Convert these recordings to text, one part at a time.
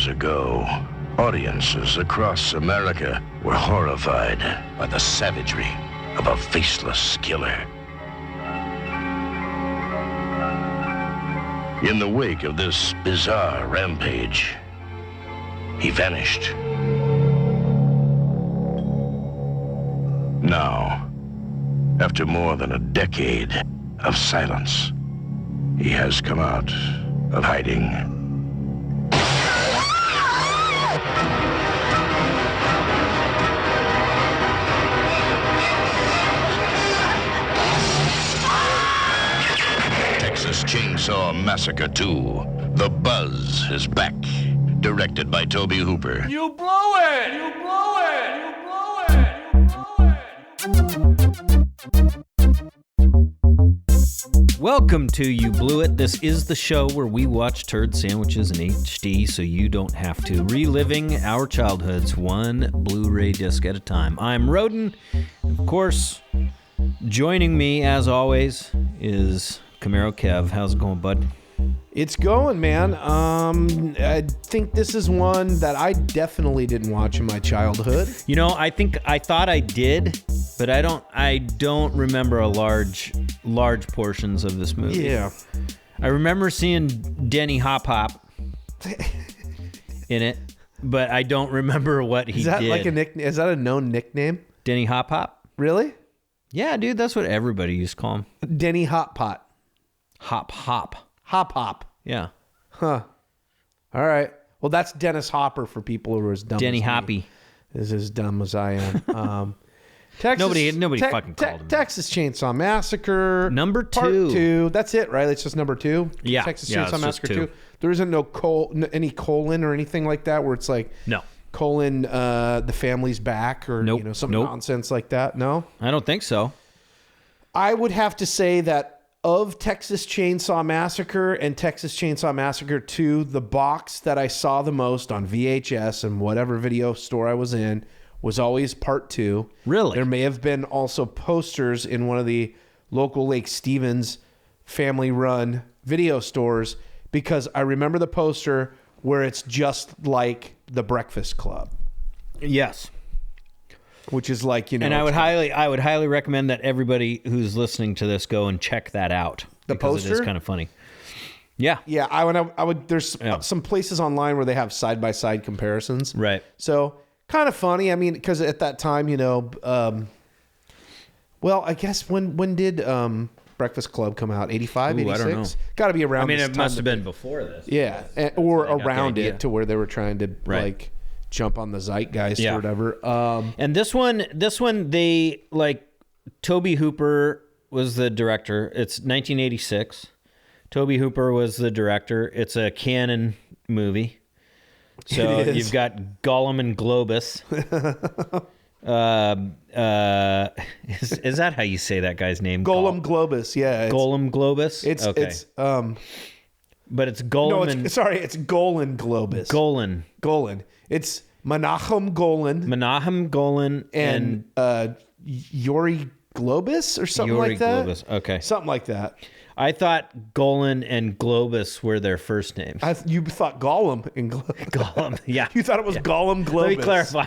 ago, audiences across America were horrified by the savagery of a faceless killer. In the wake of this bizarre rampage, he vanished. Now, after more than a decade of silence, he has come out of hiding. Texas Chainsaw Massacre 2. The Buzz is back. Directed by Tobe Hooper. You blow it! You blow it! You blow it! You blow it! Welcome to You Blew It. This is the show where we watch turd sandwiches in HD so you don't have to. Reliving our childhoods one Blu-ray disc at a time. I'm Roden. Of course, joining me as always is Camaro Kev. How's it going, bud? It's going, man. I think this is one that I definitely didn't watch in my childhood. You know, I thought I did, but I don't remember a large portions of this movie. Yeah. I remember seeing Denny Hop Hop in it, but I don't remember what he did. Is that like a nickname? Is that a known nickname? Denny Hop Hop? Really? Yeah, dude, that's what everybody used to call him. Denny Hop Pot. Hop Hop. Hop Hop. Yeah. Huh. All right. Well, that's Dennis Hopper for people who are as dumb Denny as me. Hoppy. Is as dumb as I am. Texas, Nobody fucking called him. Texas Chainsaw Massacre. Number Part 2. That's it, right? It's just number 2? Yeah. Texas Yeah, Chainsaw it's Massacre just 2. There isn't any colon or anything like that where it's like No. colon the family's back or Nope. some Nope. nonsense like that. No? I don't think so. I would have to say that of Texas Chainsaw Massacre and Texas Chainsaw Massacre 2, the box that I saw the most on VHS and whatever video store I was in was always Part 2. Really? There may have been also posters in one of the local Lake Stevens family-run video stores because I remember the poster where it's just like The Breakfast Club. Yes. Which is like, And I would highly recommend that everybody who's listening to this go and check that out. The because it is poster? kind of funny. Yeah. Yeah, I would. There's some places online where they have side by side comparisons. Right. So kind of funny. I mean, because at that time, well, I guess when did Breakfast Club come out? 85, 86? I don't know. Got to be around. I mean, this it time must have been before this. Yeah, or I got the around idea. it to where they were trying to Right. jump on the zeitgeist Yeah. or whatever. And this one, they Tobe Hooper was the director. It's 1986. Tobe Hooper was the director. It's a canon movie. So It is. you've got Gollum and Globus. Is that how you say that guy's name? Golem Globus. Yeah, Gollum Globus. It's but it's Gollum and it's Golan Globus. Golan. It's Menachem Golan and Yori Globus or something Yori like that. Globus. Okay. Something like that. I thought Golan and Globus were their first names. You thought Gollum and Gollum, yeah. You thought it was Gollum Globus. Let me clarify.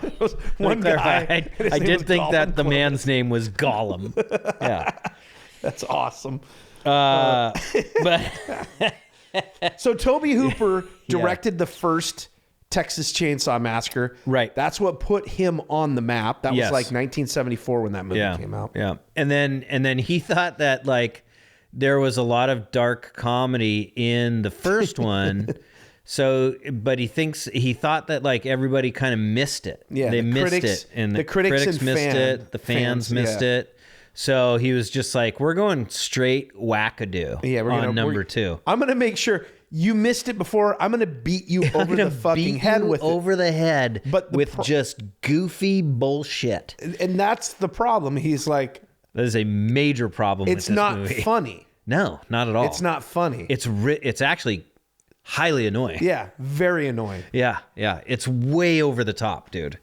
One guy. I and his name did was think Gollum that the Globus. man's name was Gollum. Yeah. That's awesome. But So Tobe Hooper directed the first Texas Chainsaw Massacre. Right. That's what put him on the map. That Yes. was like 1974 when that movie came out. Yeah. And then he thought that there was a lot of dark comedy in the first one. So, but he thought that everybody kind of missed it. Yeah, they the missed critics- it, and the critics and missed it. The fans missed it. So he was just like, "We're going straight wackadoo." Yeah, on number 2. I'm gonna make sure you missed it before. I'm gonna beat you over the fucking head with it. over the head, But the with just goofy bullshit. And that's the problem. He's like, That is a major problem. it's with this not movie. funny. No, not at all. It's not funny. It's actually highly annoying. Yeah, very annoying. Yeah. It's way over the top, dude.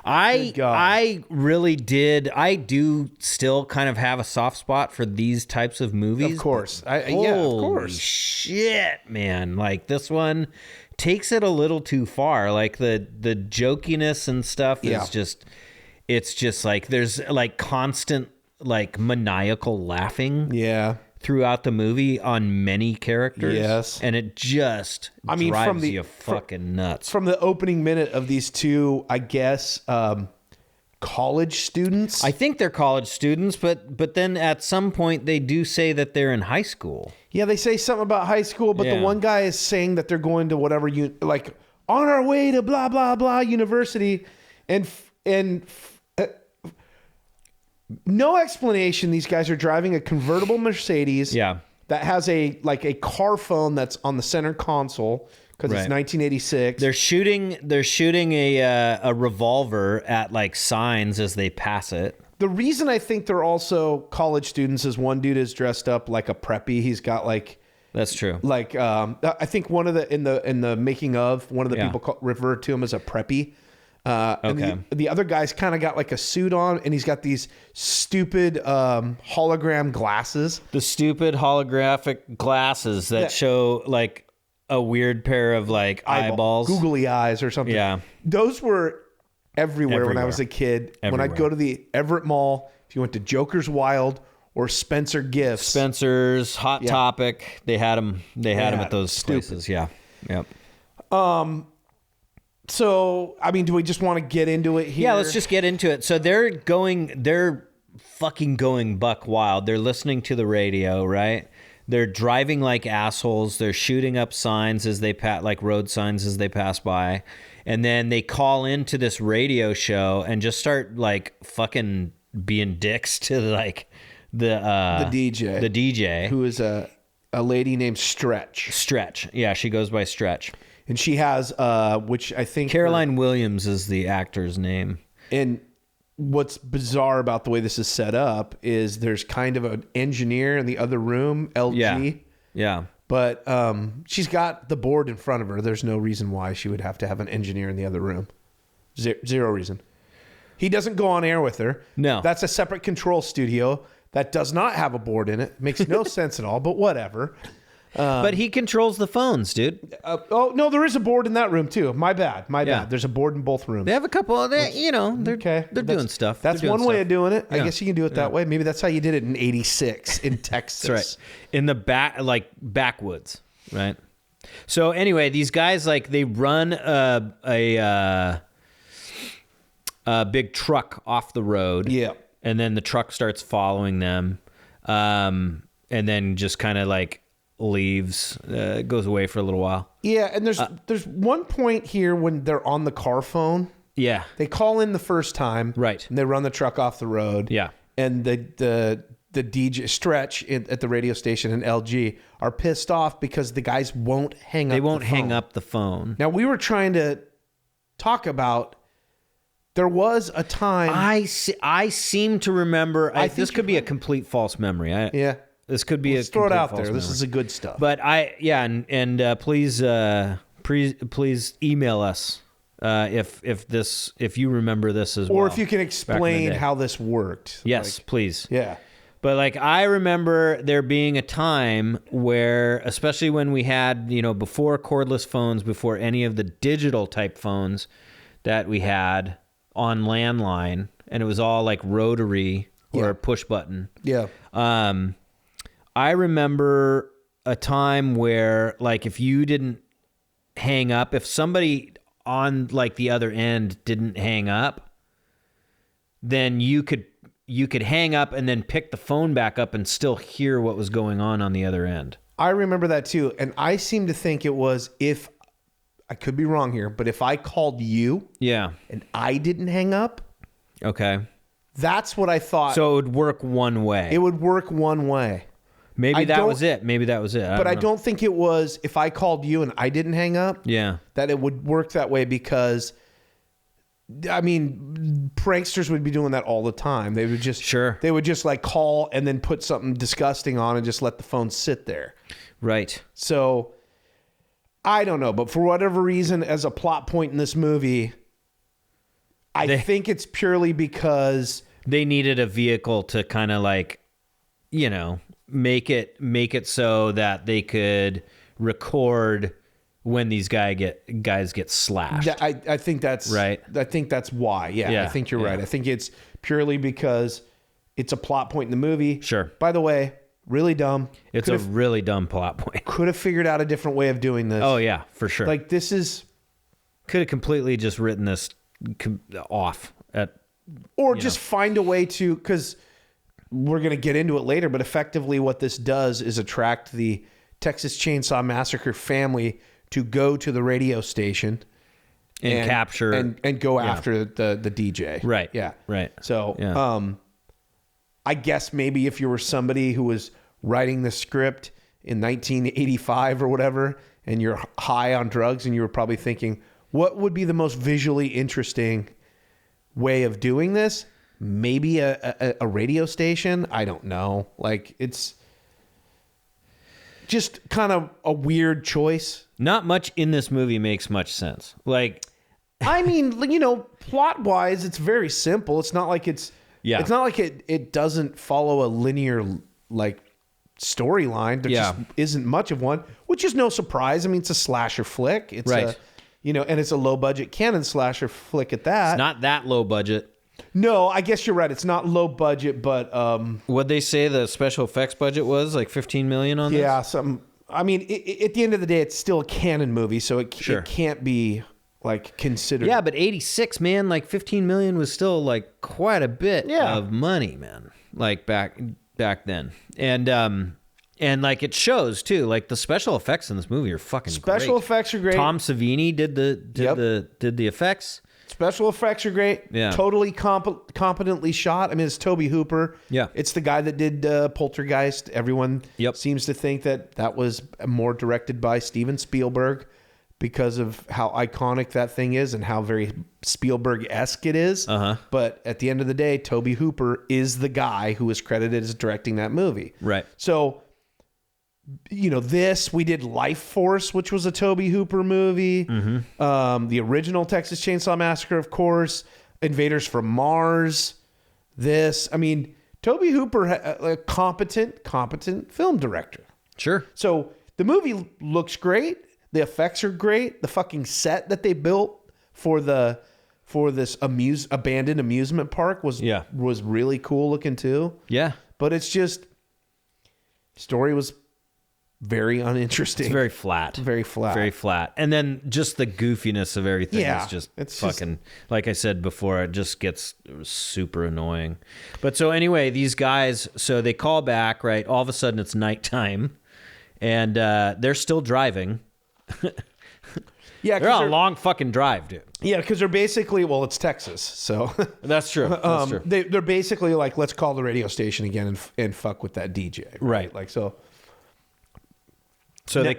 Good God. I really did. I do still kind of have a soft spot for these types of movies. Of course. Yeah, of Holy course. Shit, man. Like this one takes it a little too far. Like the jokiness and stuff is just, it's just like there's like constant like maniacal laughing. Yeah. Throughout the movie on many characters. Yes. And it just drives you fucking nuts. From the opening minute of these two, I guess, college students. I think they're college students, but then at some point they do say that they're in high school. Yeah, they say something about high school, but the one guy is saying that they're going to whatever, like, on our way to blah, blah, blah university. And no explanation. These guys are driving a convertible Mercedes. Yeah. That has a car phone that's on the center console because it's 1986. They're shooting a revolver at like signs as they pass it. The reason I think they're also college students is one dude is dressed up like a preppy. He's got like that's true. Like I think one of the in the making of one of the people referred to him as a preppy. And the other guy's kind of got like a suit on, and he's got these stupid hologram glasses. The stupid holographic glasses that show like a weird pair of like eyeballs. Googly eyes or something. Yeah. Those were everywhere when I was a kid. Everywhere. When I'd go to the Everett Mall, if you went to Joker's Wild or Spencer Gifts. Spencer's, Hot Topic, they had them at those places. Yeah. Yep. So, I mean, do we just want to get into it here? Yeah, let's just get into it. So they're fucking going buck wild. They're listening to the radio, right? They're driving like assholes. They're shooting up signs as they like road signs as they pass by. And then they call into this radio show and just start like fucking being dicks to like the DJ. The DJ. Who is a lady named Stretch. Stretch. Yeah, she goes by Stretch. And she has, which I think... Caroline Williams is the actor's name. And what's bizarre about the way this is set up is there's kind of an engineer in the other room, LG. Yeah. But she's got the board in front of her. There's no reason why she would have to have an engineer in the other room. Zero reason. He doesn't go on air with her. No. That's a separate control studio that does not have a board in it. Makes no sense at all, but whatever. But he controls the phones, dude. No, there is a board in that room too. My bad. There's a board in both rooms. They have a couple of they're doing stuff. That's one way of doing it. I guess you can do it that way. Maybe that's how you did it in 86 in Texas. That's right. In the backwoods, right? So anyway, these guys they run a big truck off the road. Yeah. And then the truck starts following them. And then just kind of leaves, goes away for a little while. Yeah, and there's one point here when they're on the car phone. Yeah. They call in the first time. Right. And they run the truck off the road. Yeah. And the DJ Stretch at the radio station and LG are pissed off because the guys won't hang up the phone. They won't hang up the phone. Now, we were trying to talk about there was a time... I seem to remember... this could be a complete false memory. Yeah. This could be Let's throw it out there. This is the good stuff. But please email us if you remember this as well. Or if you can explain how this worked. Yes, please. Yeah. But I remember there being a time where, especially when we had, before cordless phones, before any of the digital type phones that we had on landline, and it was all rotary or push button. Yeah. I remember a time where, if you didn't hang up, if somebody on, the other end didn't hang up, then you could hang up and then pick the phone back up and still hear what was going on the other end. I remember that too. And I seem to think it was I could be wrong here, but if I called you and I didn't hang up. Okay. That's what I thought. So it would work one way. It would work one way. Maybe that was it. But I don't think it was if I called you and I didn't hang up. Yeah. That it would work that way because, pranksters would be doing that all the time. They would just They would just call and then put something disgusting on and just let the phone sit there. Right. So I don't know, but for whatever reason, as a plot point in this movie, I think it's purely because they needed a vehicle to kind of like, you know, make it so that they could record when these guys get slashed. I think that's right. I think that's why. Yeah. I think you're right. I think it's purely because it's a plot point in the movie. Sure. By the way, really dumb. It's a really dumb plot point. Could have figured out a different way of doing this. Oh yeah, for sure. Like this is could have completely just written this off at, or just find a way to, because we're going to get into it later, but effectively what this does is attract the Texas Chainsaw Massacre family to go to the radio station and capture and go after the DJ. Right. Yeah. Right. So, I guess maybe if you were somebody who was writing the script in 1985 or whatever, and you're high on drugs, and you were probably thinking, what would be the most visually interesting way of doing this? Maybe a radio station. I don't know. Like, it's just kind of a weird choice. Not much in this movie makes much sense. Like, I mean, you know, plot wise, it's very simple. It's not like it's not like it doesn't follow a linear like storyline. There just isn't much of one, which is no surprise. I mean, it's a slasher flick. It's right. And it's a low budget canon slasher flick at that. It's not that low budget. No, I guess you're right. It's not low budget, but what'd they say the special effects budget was? Like $15 million on this? Yeah, I mean, at the end of the day, it's still a canon movie, so it can't be like considered. Yeah, but 86, man, like 15 million was still like quite a bit of money, man. Like back then. And like it shows too. Like the special effects in this movie are fucking great. Special effects are great. Tom Savini did the effects. Special effects are great. Yeah. Totally competently shot. I mean, it's Tobe Hooper. Yeah. It's the guy that did Poltergeist. Everyone seems to think that was more directed by Steven Spielberg because of how iconic that thing is and how very Spielberg-esque it is. Uh-huh. But at the end of the day, Tobe Hooper is the guy who is credited as directing that movie. Right. So, you know, we did Life Force, which was a Tobe Hooper movie. Mm-hmm. The original Texas Chainsaw Massacre, of course. Invaders from Mars. I mean, Tobe Hooper, a competent film director. Sure. So the movie looks great. The effects are great. The fucking set that they built for this abandoned amusement park was really cool looking too. Yeah. But it's just, story was very uninteresting. It's very flat. Very flat. Very flat. And then just the goofiness of everything is just fucking, like I said before, it just gets super annoying. But so anyway, these guys, so they call back, right? All of a sudden it's nighttime and they're still driving. Yeah, they're on a long fucking drive, dude. Yeah, because they're basically, it's Texas, so that's true. That's true. They're basically like, let's call the radio station again and fuck with that DJ, right? Like so. So they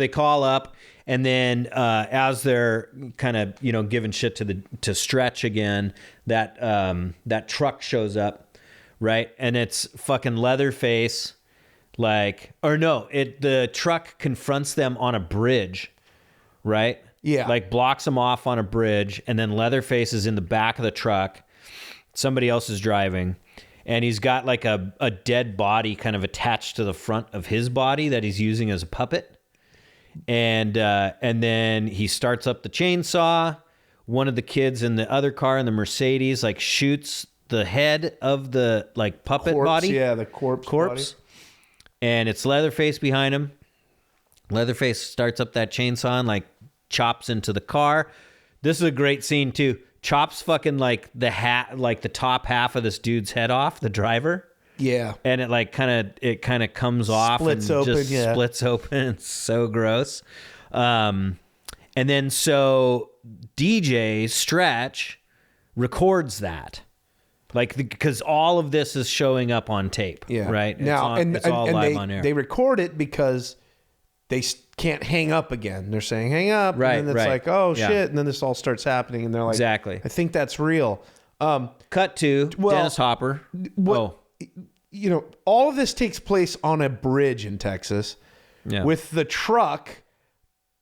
call up, and then as they're kind of giving shit to Stretch again, that truck shows up, right? And it's fucking Leatherface. The truck confronts them on a bridge, right? Yeah. Like blocks them off on a bridge, and then Leatherface is in the back of the truck. Somebody else is driving, and he's got like a dead body kind of attached to the front of his body that he's using as a puppet. And then he starts up the chainsaw. One of the kids in the other car in the Mercedes like shoots the head of the like puppet body. Yeah, the corpse. Body. And it's Leatherface behind him. Leatherface starts up that chainsaw and like chops into the car. This is a great scene too. Chops fucking like the top half of this dude's head off, the driver. Yeah. And it kind of comes off and splits open. It's so gross. And then so DJ Stretch records that. Like, because all of this is showing up on tape, right? Now, it's all live on air. They record it because they can't hang up again. They're saying, hang up. Right, and then it's like, oh, shit. And then this all starts happening. And they're like, exactly. I think that's real. Cut to Dennis Hopper. All of this takes place on a bridge in Texas with the truck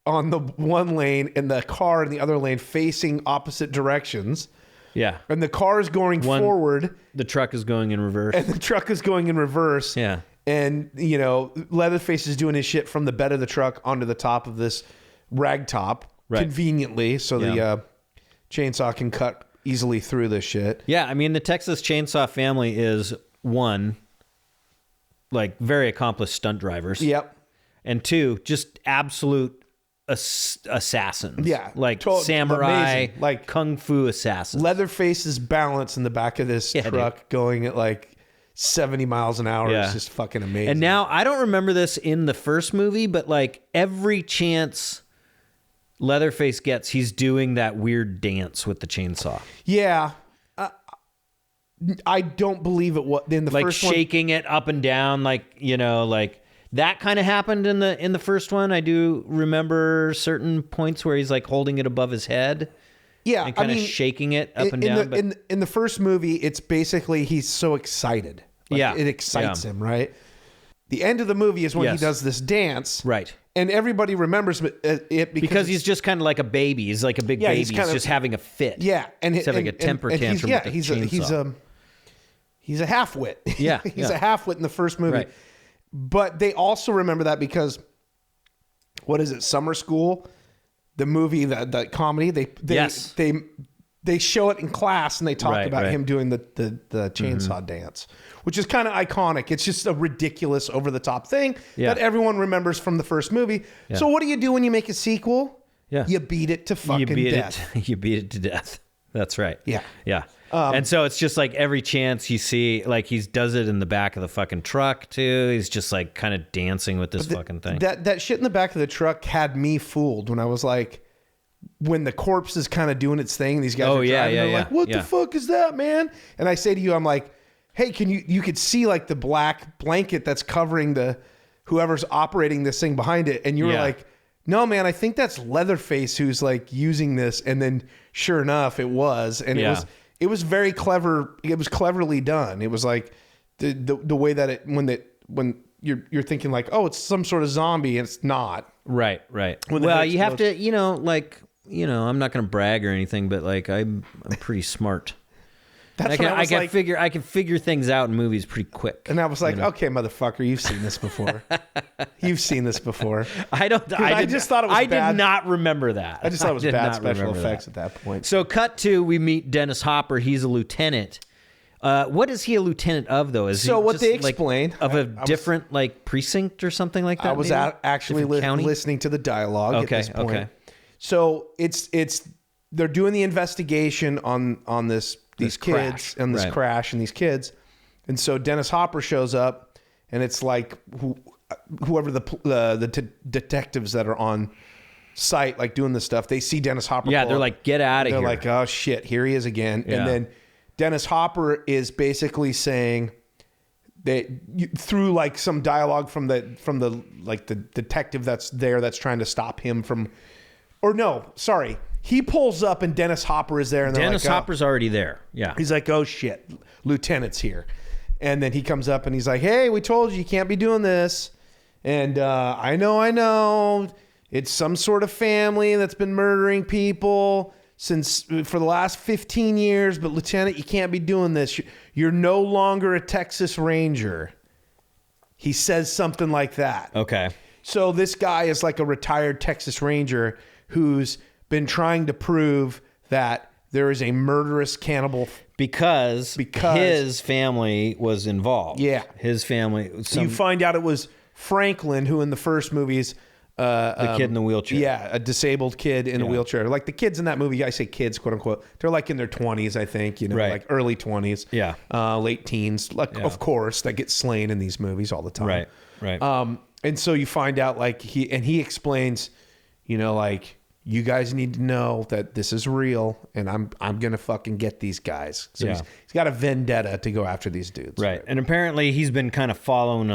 on the one lane and the car in the other lane facing opposite directions. Yeah. And the car is going forward. The truck is going in reverse. And the truck is going in reverse. Yeah. And, you know, Leatherface is doing his shit from the bed of the truck onto the top of this rag top conveniently so the chainsaw can cut easily through this shit. Yeah, I mean, the Texas Chainsaw family is, one, like, very accomplished stunt drivers. Yep. And two, just absolute assassins. Yeah. Like samurai, amazing. Like kung fu assassins. Leatherface's balance in the back of this truck going at like 70 miles an hour is just fucking amazing. And now, I don't remember this in the first movie, but like every chance Leatherface gets, he's doing that weird dance with the chainsaw. Yeah. I don't believe it was in the like first one. Shaking it up and down, like, you know, like that kind of happened in the first one. I do remember certain points where he's like holding it above his head. Yeah, and kind of shaking it up and down. In the first movie, it's basically he's so excited. Like, it excites him, right? The end of the movie is when he does this dance, right? And everybody remembers it because he's just kind of like a baby. He's like a big baby. He's just having a fit. Yeah, and he's having a temper tantrum. He's a half-wit. Yeah, he's a half-wit in the first movie. Right. But they also remember that because, what is it, Summer School? The movie, the comedy, they show it in class and they talk about him doing the chainsaw dance, which is kind of iconic. It's just a ridiculous, over-the-top thing that everyone remembers from the first movie. Yeah. So what do you do when you make a sequel? Yeah. You beat it to fucking death. You beat it to death. That's right. Yeah. Yeah. And so it's just like every chance you see, like he does it in the back of the fucking truck too. He's just like kind of dancing with this fucking thing. That shit in the back of the truck had me fooled when I was like, when the corpse is kind of doing its thing, these guys are driving, they're like, what the fuck is that, man? And I say to you, I'm like, hey, you could see like the black blanket that's covering whoever's operating this thing behind it. And you were like, no, man, I think that's Leatherface who's like using this. And then sure enough, it was. And it was very clever. It was cleverly done. It was like the way that when you're thinking like, oh, it's some sort of zombie, and it's not. Right. Well, you have to, I'm not going to brag or anything, but like I'm pretty smart. That's I can figure things out in movies pretty quick. And I was like, okay, motherfucker, you've seen this before. You've seen this before. I just thought it was bad. I did not remember that. I just thought it was bad special effects at that point. So cut to, we meet Dennis Hopper. He's a lieutenant. What is he a lieutenant of, though? Is so he what just, they explained of a different like precinct or something like that? I was actually listening to the dialogue at this point. Okay. So they're doing the investigation on these kids and this crash and these kids, and so Dennis Hopper shows up, and it's like whoever the detectives that are on site, like doing this stuff, they see Dennis Hopper. Yeah, they're like, get out of here. They're like, oh shit, here he is again. Yeah. And then Dennis Hopper is basically saying that through like some dialogue from the detective that's there that's trying to stop him from, or no, sorry. He pulls up and Dennis Hopper is there. And Dennis Hopper's already there. Yeah. He's like, oh shit, Lieutenant's here. And then he comes up and he's like, hey, we told you can't be doing this. And I know. It's some sort of family that's been murdering people for the last 15 years. But Lieutenant, you can't be doing this. You're no longer a Texas Ranger. He says something like that. Okay. So this guy is like a retired Texas Ranger who's been trying to prove that there is a murderous cannibal because his family was involved. Yeah, his family. You find out it was Franklin, who in the first movies, the kid in the wheelchair. Yeah, a disabled kid in a wheelchair. Like the kids in that movie, I say kids, quote unquote. They're like in their 20s, I think. Like early 20s. Yeah, late teens. Like of course, that get slain in these movies all the time. Right. And so you find out like he explains, like, you guys need to know that this is real, and I'm gonna fucking get these guys. So he's got a vendetta to go after these dudes. Right. And apparently he's been kind of following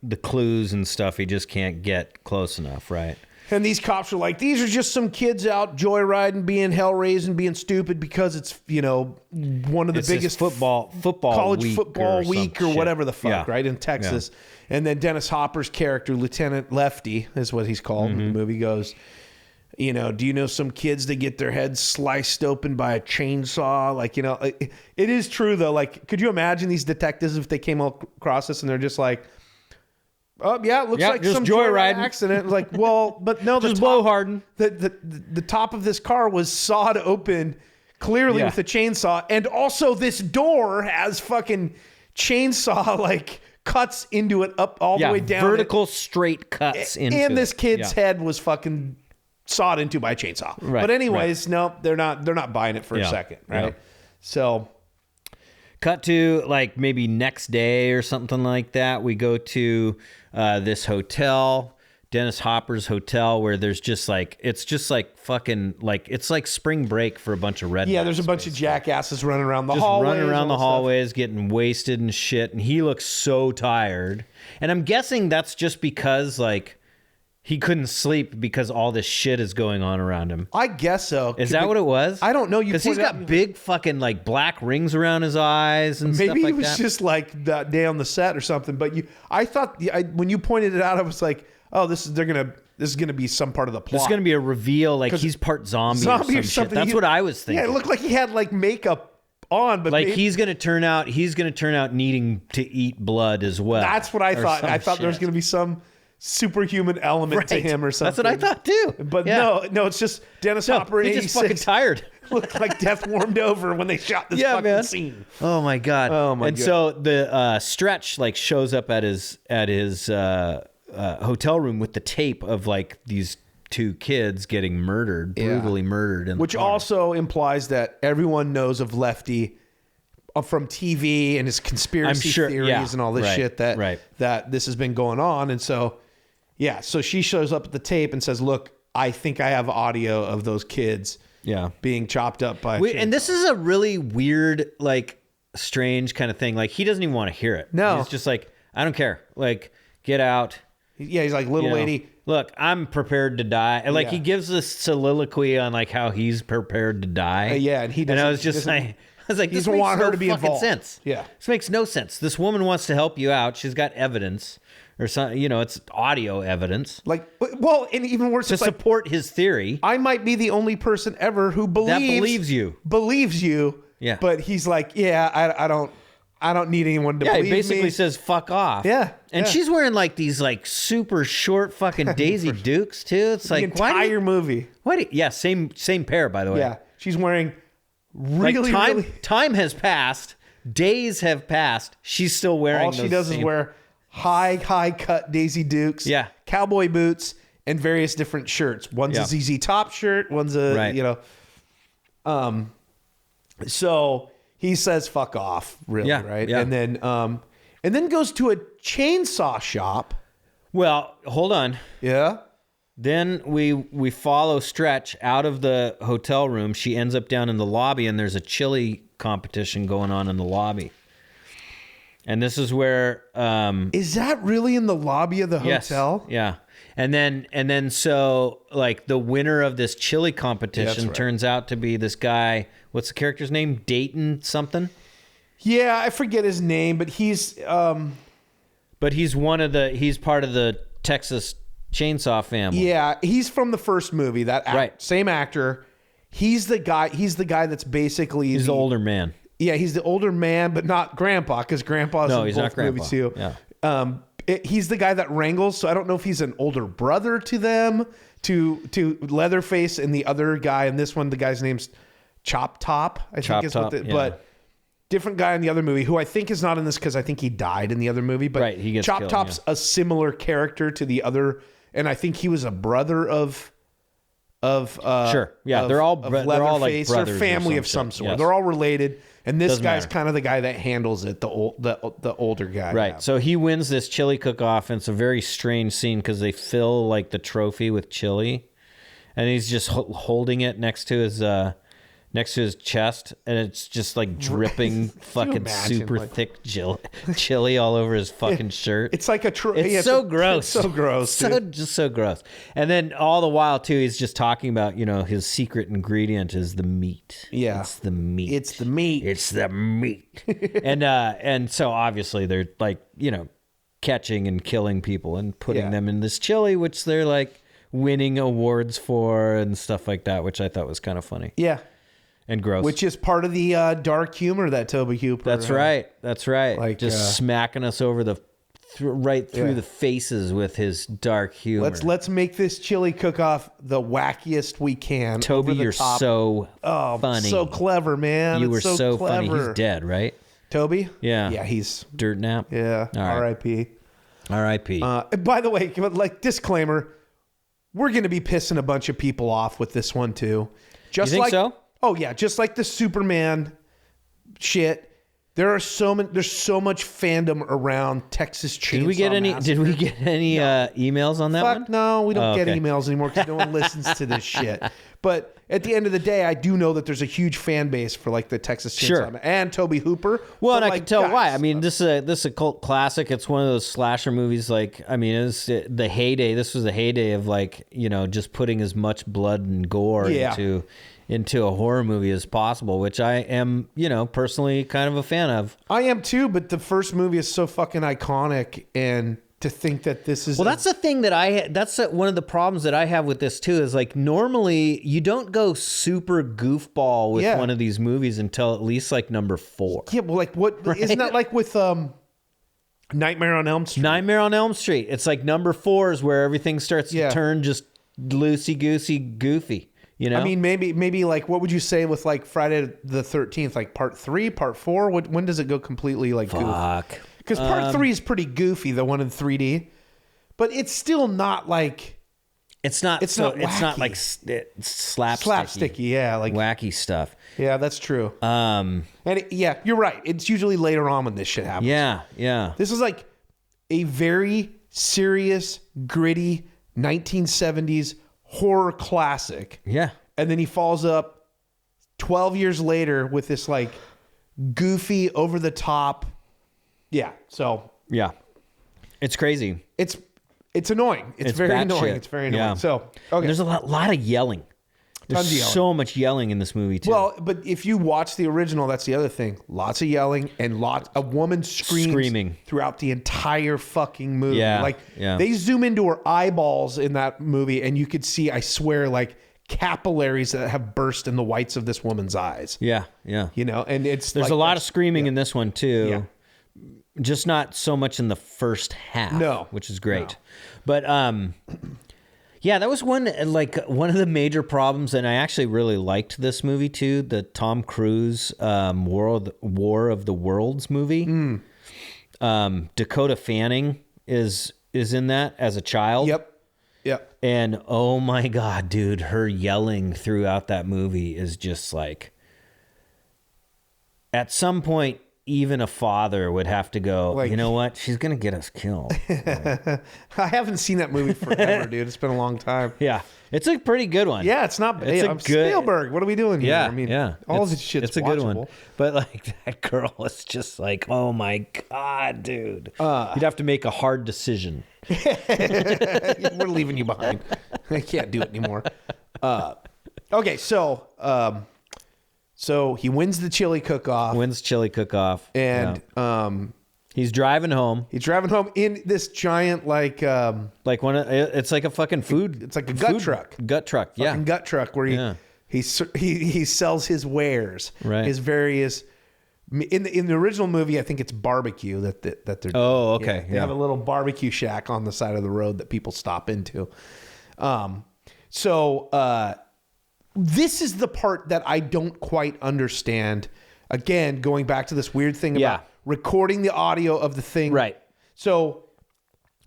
the clues and stuff. He just can't get close enough, right? And these cops are like, these are just some kids out joyriding, being hell raising, being stupid because it's one of the biggest football college football week or whatever the fuck, right, in Texas. Yeah. And then Dennis Hopper's character, Lieutenant Lefty, is what he's called in the movie, goes, You know, do you know some kids that get their heads sliced open by a chainsaw? Like, you know, it is true though. Like, could you imagine these detectives if they came across this and they're just like, oh yeah, it looks like just some joyriding. accident. Like, well, but no, Just blow harden. The top of this car was sawed open clearly with a chainsaw, and also this door has fucking chainsaw like cuts into it up all the way down. Vertical straight cuts into and this it. kid's head was fucking sawed into by a chainsaw. Right, But anyways, no, they're not buying it for a second, right? Yeah. So cut to like maybe next day or something like that. We go to this hotel, Dennis Hopper's hotel, where there's just like, it's just like fucking like, it's like spring break for a bunch of rednecks. yeah, there's a bunch of jackasses running around the just hallways. running around the all that stuff. hallways, getting wasted and shit. And he looks so tired. And I'm guessing that's just because like he couldn't sleep because all this shit is going on around him. I guess so. Is that what it was? I don't know. Because he's got big fucking like black rings around his eyes and stuff Maybe like it was that. just like that day on the set or something. But I thought when you pointed it out, I was like, oh, this is gonna be some part of the plot. There's going to be a reveal, like he's part zombie or some shit. That's what I was thinking. Yeah, it looked like he had like makeup on, but like maybe, he's going to turn out needing to eat blood as well. that's what I or thought. some I thought there was shit. going to be some superhuman element to Right. him or something. That's what I thought too. But Yeah. no, it's just Dennis No, Hopper in he's just fucking 86 tired. looked like death warmed over when they shot this fucking man. scene. Oh my god. Oh, my and God. so the Stretch like shows up at his hotel room with the tape of like these two kids getting murdered, brutally murdered, in Which the car. also implies that everyone knows of Lefty from TV and his conspiracy I'm sure, theories yeah, and all this right, shit that this has been going on. And so, yeah, so she shows up at the tape and says, look, I think I have audio of those kids being chopped up by And this is a really weird, like, strange kind of thing. Like, he doesn't even want to hear it. No. He's just like, I don't care. Like, get out. Yeah, he's like, little You know, lady. Look, I'm prepared to die. And like, he gives this soliloquy on like how he's prepared to die. Yeah, and he And I doesn't- was just doesn't- like, I was like, he this doesn't makes want her no to be fucking involved. sense. Yeah. This makes no sense. This woman wants to help you out. She's got evidence or something, you know, it's audio evidence Like, well, and even worse, to it's like, support his theory. I might be the only person ever who believes you. Believes you. Yeah. But he's like, yeah, I don't need anyone to Yeah, believe he basically me. says fuck off. Yeah, And yeah. she's wearing like these like super short fucking Daisy Dukes too. It's the like entire movie. same pair by the way. Yeah, she's wearing Like really, time really. time has passed, days have passed. She's still wearing All she those does is same- wear high cut Daisy Dukes. Yeah. cowboy boots and various different shirts. One's Yeah. a ZZ Top shirt. One's a Right. So he says "fuck off," really, Yeah, right? yeah. And then goes to a chainsaw shop. Well, hold on. Yeah. Then we follow Stretch out of the hotel room. She ends up down in the lobby, and there's a chili competition going on in the lobby. And this is where Is that really in the lobby of the yes, hotel? yeah. And then so like the winner of this chili competition right. turns out to be this guy. What's the character's name? Dayton something. Yeah, I forget his name, but he's But he's part of the Texas Chainsaw family. yeah, he's from the first movie. Right. Same actor. He's the guy that's basically He's the older man. Yeah, he's the older man, but not grandpa, because grandpa's No, in he's both not grandpa. movies too. Yeah. He's the guy that wrangles, so I don't know if he's an older brother to them, to Leatherface and the other guy. And this one, the guy's name's Chop Top, I Chop think is what Top, yeah. but different guy in the other movie, who I think is not in this because I think he died in the other movie. But Right, he gets Chop killed, Top's a similar character to the other, and I think he was a brother of Sure. Yeah, of- they're all of they're all like Leatherface brothers or family or of some shit. sort. Yes. They're all related, and this Doesn't guy's matter. kind of the guy that handles it, the older guy. Right. Yeah. So he wins this chili cook-off, and it's a very strange scene because they fill like the trophy with chili, and he's just holding it next to his chest, and it's just like dripping fucking imagine, super like- thick chili all over his fucking shirt. It's like It's so gross. It's so gross. Dude. Just so gross. And then all the while too, he's just talking about, you know, his secret ingredient is the meat. Yeah. It's the meat. It's the meat. It's the meat. and so obviously they're like, you know, catching and killing people and putting Yeah. them in this chili, which they're like, winning awards for and stuff like that, which I thought was kind of funny. Yeah. And gross. Which is part of the dark humor that Toby Hooper. That's right. That's right. Like, just smacking us over the right through the faces with his dark humor. Let's make this chili cook-off the wackiest we can. Toby, you're top. so funny. So clever, man. You were it's so clever. funny. He's dead, right? Toby? Yeah. Yeah, he's dirt nap. Yeah. All right. R.I.P. R.I.P. By the way, like disclaimer, we're going to be pissing a bunch of people off with this one too. Just you think like so? Oh yeah, just like the Superman shit. There's so much fandom around Texas Chainsaw Did we get any? Massacre. Did we get any emails on that Fuck one? no, we don't get okay. emails anymore because no one listens to this shit. But at the end of the day, I do know that there's a huge fan base for like the Texas Chainsaw and Toby Hooper. Well, but, and I like, can tell guys, why. I mean, this is a cult classic. It's one of those slasher movies. Like, I mean, it's the heyday. This was the heyday of like, you know, just putting as much blood and gore into a horror movie as possible, which I am, you know, personally kind of a fan of. I am too, but the first movie is so fucking iconic, and to think that this is that's the thing that that's one of the problems that I have with this too, is like normally you don't go super goofball with one of these movies until at least like number 4. Yeah, well, like what isn't that like with Nightmare on Elm Street? Nightmare on Elm Street. It's like number 4 is where everything starts to turn just loosey-goosey goofy. You know? I mean, maybe like, what would you say with like Friday the 13th, like part 3, part 4? When does it go completely like Fuck. Because part 3 is pretty goofy, the one in 3D, but it's still not like it's not like slapsticky, yeah, like wacky stuff. Yeah, that's true. And you're right. It's usually later on when this shit happens. Yeah. This is like a very serious, gritty 1970s horror classic. Yeah. And then he follows up 12 years later with this like goofy, over the top. Yeah. So yeah, it's crazy. It's annoying. It's very annoying. Shit. It's very annoying. Yeah. So okay. And there's a lot of yelling. There's so much yelling in this movie too. Well, but if you watch the original, that's the other thing. Lots of yelling and a woman screaming throughout the entire fucking movie. Yeah, they zoom into her eyeballs in that movie, and you could see, I swear, like capillaries that have burst in the whites of this woman's eyes. Yeah. You know, and there's a lot of screaming in this one too. Yeah. Just not so much in the first half. No. Which is great. No. But yeah, that was one of the major problems, and I actually really liked this movie too. The Tom Cruise War of the Worlds movie. Dakota Fanning is in that as a child. Yep. And oh my God, dude, her yelling throughout that movie is just like, at some point, even a father would have to go, like, you know what? She's going to get us killed. I haven't seen that movie forever, dude. It's been a long time. Yeah. It's a pretty good one. Yeah, it's not bad. It's Spielberg. What are we doing here? Yeah, I mean, all this shit's it's a good one. But like that girl is just like, oh my God, dude. You'd have to make a hard decision. We're leaving you behind. I can't do it anymore. Okay, so he wins the chili cook-off. And he's driving home. He's driving home in this giant it's like a fucking food. It's like a gut truck. Gut truck, yeah. Fucking gut truck where he sells his wares. Right. His various. In the original movie, I think it's barbecue that they're doing. Oh, okay. They have a little barbecue shack on the side of the road that people stop into. This is the part that I don't quite understand. Again, going back to this weird thing about recording the audio of the thing. Right. So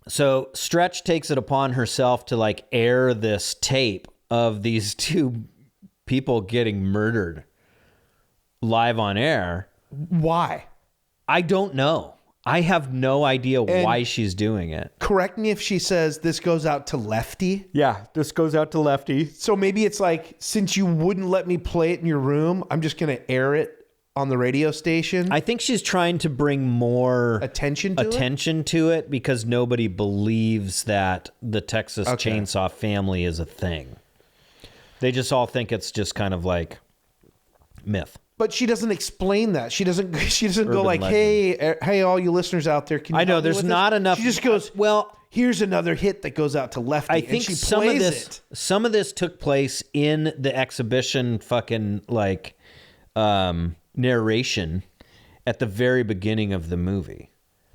Stretch takes it upon herself to like air this tape of these two people getting murdered live on air. Why? I don't know. I have no idea why she's doing it. Correct me if she says this goes out to Lefty. Yeah, this goes out to Lefty. So maybe it's like, since you wouldn't let me play it in your room, I'm just going to air it on the radio station. I think she's trying to bring more attention to it because nobody believes that the Texas Chainsaw Family is a thing. They just all think it's just kind of like myth. But she doesn't explain that. She doesn't Urban go like, legend. hey, all you listeners out there, can you I know help me there's with not this? enough. She just goes, well, here's another hit that goes out to Lefty. I think and she some of this took place in the exhibition fucking like narration at the very beginning of the movie.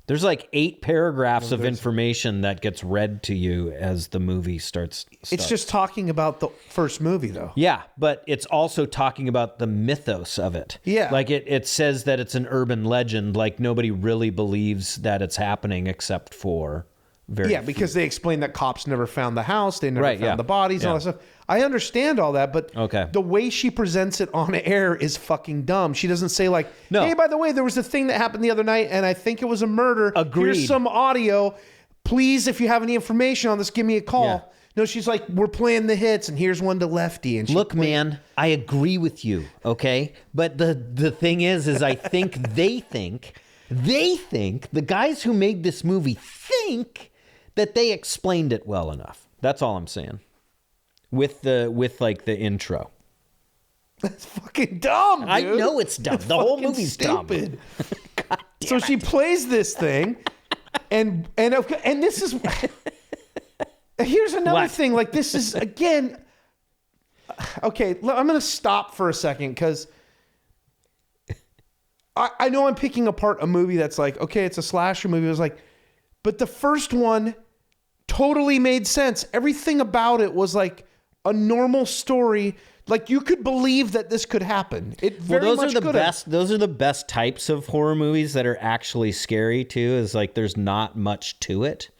There's like 8 paragraphs of information that gets read to you as the movie starts. It's just talking about the first movie, though. Yeah, but it's also talking about the mythos of it. Yeah. Like it says that it's an urban legend, like nobody really believes that it's happening except for very few. Because they explain that cops never found the house, they never found the bodies, and all that stuff. I understand all that, but the way she presents it on air is fucking dumb. She doesn't say like, hey, by the way, there was a thing that happened the other night, and I think it was a murder. Agreed. Here's some audio. Please, if you have any information on this, give me a call. Yeah. No, she's like, we're playing the hits, and here's one to Lefty. And look, man, I agree with you, okay? But the thing is I think they think, the guys who made this movie think that they explained it well enough. That's all I'm saying. With the intro. That's fucking dumb, dude. I know it's dumb. The whole movie's stupid. Dumb. So she plays this thing, and this is... Here's another thing. Like, this is, again... Okay, I'm going to stop for a second, because I know I'm picking apart a movie that's like, okay, it's a slasher movie. It was like... But the first one totally made sense. Everything about it was like a normal story. Like, you could believe that this could happen. It very much could have. Those are the best types of horror movies that are actually scary too. Is like there's not much to it.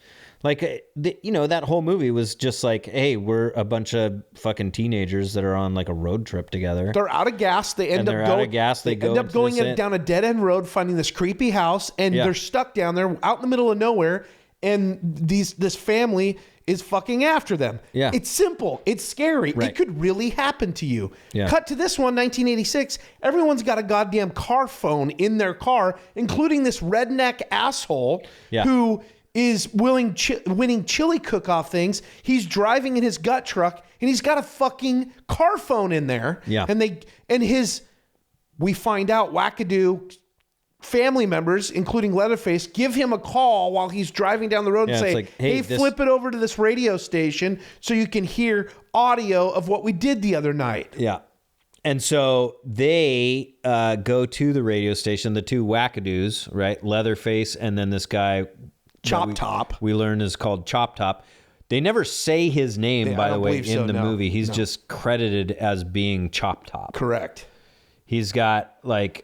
Like that whole movie was just like, hey, we're a bunch of fucking teenagers that are on like a road trip together. They're out of gas. They end up going down a dead end road, finding this creepy house, and they're stuck down there out in the middle of nowhere. And this family is fucking after them. Yeah. It's simple. It's scary. Right. It could really happen to you. Yeah. Cut to this one, 1986. Everyone's got a goddamn car phone in their car, including this redneck asshole who is winning chili cook-off things. He's driving in his gut truck, and he's got a fucking car phone in there. Yeah. We find out wackadoo family members, including Leatherface, give him a call while he's driving down the road and say, like, hey, flip it over to this radio station so you can hear audio of what we did the other night. Yeah. And so they go to the radio station, the two wackadoos, right? Leatherface and then this guy... Chop Top. We learn is called Chop Top. They never say his name, by the way, in the movie. He's just credited as being Chop Top. Correct. He's got like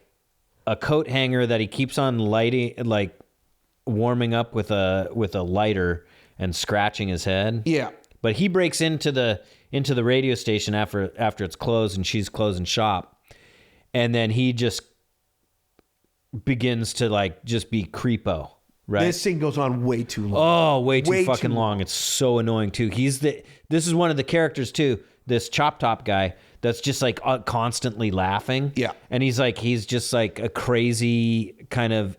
a coat hanger that he keeps on lighting, like warming up with a lighter and scratching his head. Yeah. But he breaks into the radio station after it's closed and she's closing shop. And then he just begins to like just be creepo. Right. This thing goes on way too long. Oh, way too fucking long. It's so annoying too. This is one of the characters too. This Chop Top guy that's just like constantly laughing. Yeah. And he's just like a crazy kind of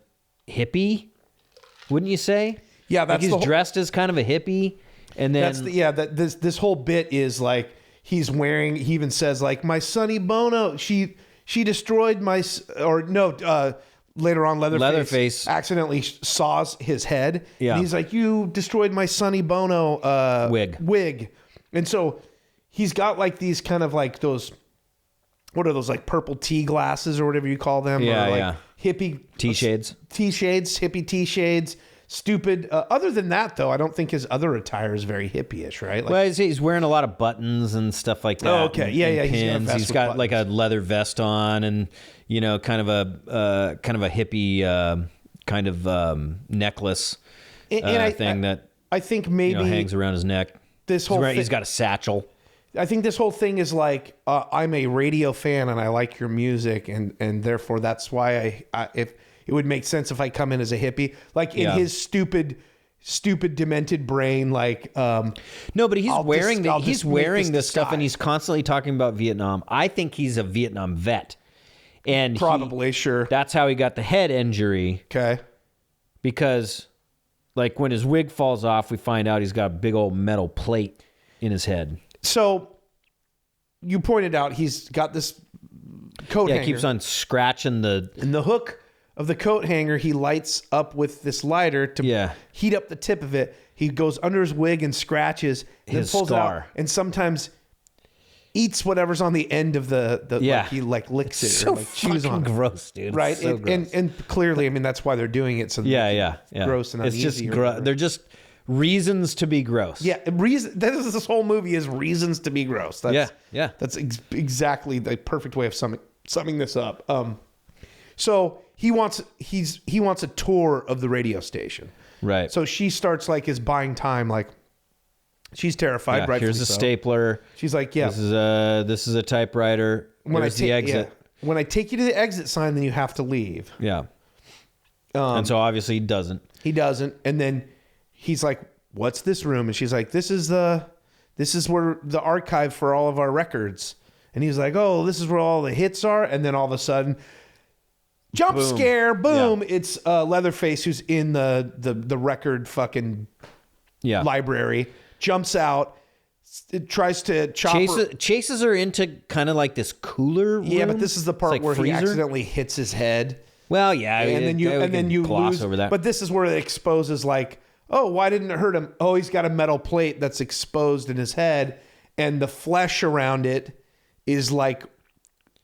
hippie, wouldn't you say? Yeah, that's like he's dressed as kind of a hippie, and then this whole bit is like he's wearing. He even says like my Sonny Bono. She destroyed my Later on, Leatherface accidentally saws his head. Yeah. And he's like, you destroyed my Sonny Bono wig. And so he's got like these kind of like those, what are those, like purple tea glasses or whatever you call them? Yeah, or like hippie... T-shades. T-shades, hippie T-shades. Stupid. Other than that, though, I don't think his other attire is very hippie-ish, right? Like, well, he's wearing a lot of buttons and stuff like that. Oh, okay. Yeah. Pins. He's got like a leather vest on and, kind of a hippie kind of necklace thing that I think maybe hangs around his neck. He's got a satchel. I think this whole thing is like, I'm a radio fan and I like your music, and therefore that's why if it would make sense if I come in as a hippie, like in his stupid demented brain, like no, but he's wearing this stuff, and he's constantly talking about Vietnam. I think he's a Vietnam vet, and probably sure that's how he got the head injury. Okay, because like when his wig falls off, we find out he's got a big old metal plate in his head. So you pointed out he's got this coat hanger. Yeah, keeps on scratching the hook of the coat hanger. He lights up with this lighter to heat up the tip of it. he goes under his wig and scratches, and His then pulls scar. it out, and sometimes eats whatever's on the end of the Yeah. like he like licks it So or like chews on it. gross, dude. Right, It's so gross. and clearly, I mean, that's why they're doing it. So that Yeah. gross and it's uneasy. just they're just reasons to be gross. Yeah, this whole movie is reasons to be gross. That's, Yeah. That's exactly the perfect way of summing this up. So he wants a tour of the radio station. Right. So she starts like is buying time. Like she's terrified. Yeah, Rightfully here's a so. stapler. She's like, yeah. This is a typewriter. Here's the exit. Yeah. When I take you to the exit sign, then you have to leave. Yeah. And so obviously he doesn't. He doesn't, and then he's like, "What's this room?" And she's like, This is where the archive for all of our records." And he's like, "Oh, this is where all the hits are." And then all of a sudden, jump Boom. scare, boom! Yeah. It's Leatherface who's in the record fucking library. Jumps out, tries to chop her. Chases her into kind of like this cooler room. Yeah, but this is the part It's like where freezer? he accidentally hits his head. Well, yeah, And then you gloss lose over that. But this is where it exposes like, oh, why didn't it hurt him? Oh, he's got a metal plate that's exposed in his head, and the flesh around it is like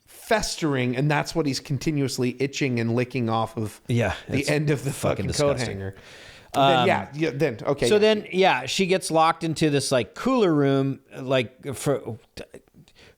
festering, and that's what he's continuously itching and licking off of the it's end of the fucking coat disgusting. hanger. Okay. So then, she gets locked into this like cooler room, like for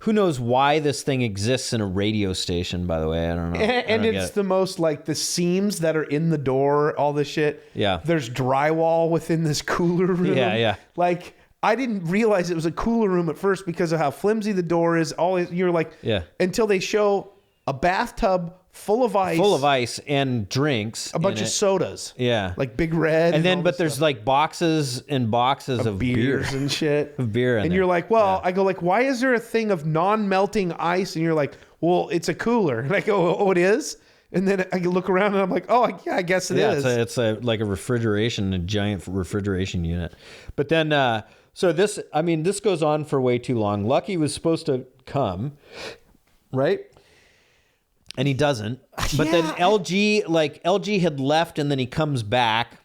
who knows why this thing exists in a radio station. By the way, I don't know. And it's the most like the seams that are in the door, all this shit. Yeah. There's drywall within this cooler room. Yeah. Like I didn't realize it was a cooler room at first because of how flimsy the door is. You're like, until they show a bathtub full of ice and drinks, a bunch of sodas. Yeah. Like Big Red. And then, all but this there's stuff. like boxes and boxes of beers beer. and shit. Of beer in and there. you're like, well, I go like, why is there a thing of non-melting ice? And you're like, well, it's a cooler. And I go, oh, it is? And then I look around and I'm like, oh, yeah, I guess it is. It's like a giant refrigeration unit. But then, so this goes on for way too long. Lucky was supposed to come, right? And he doesn't. But then LG had left, and then he comes back.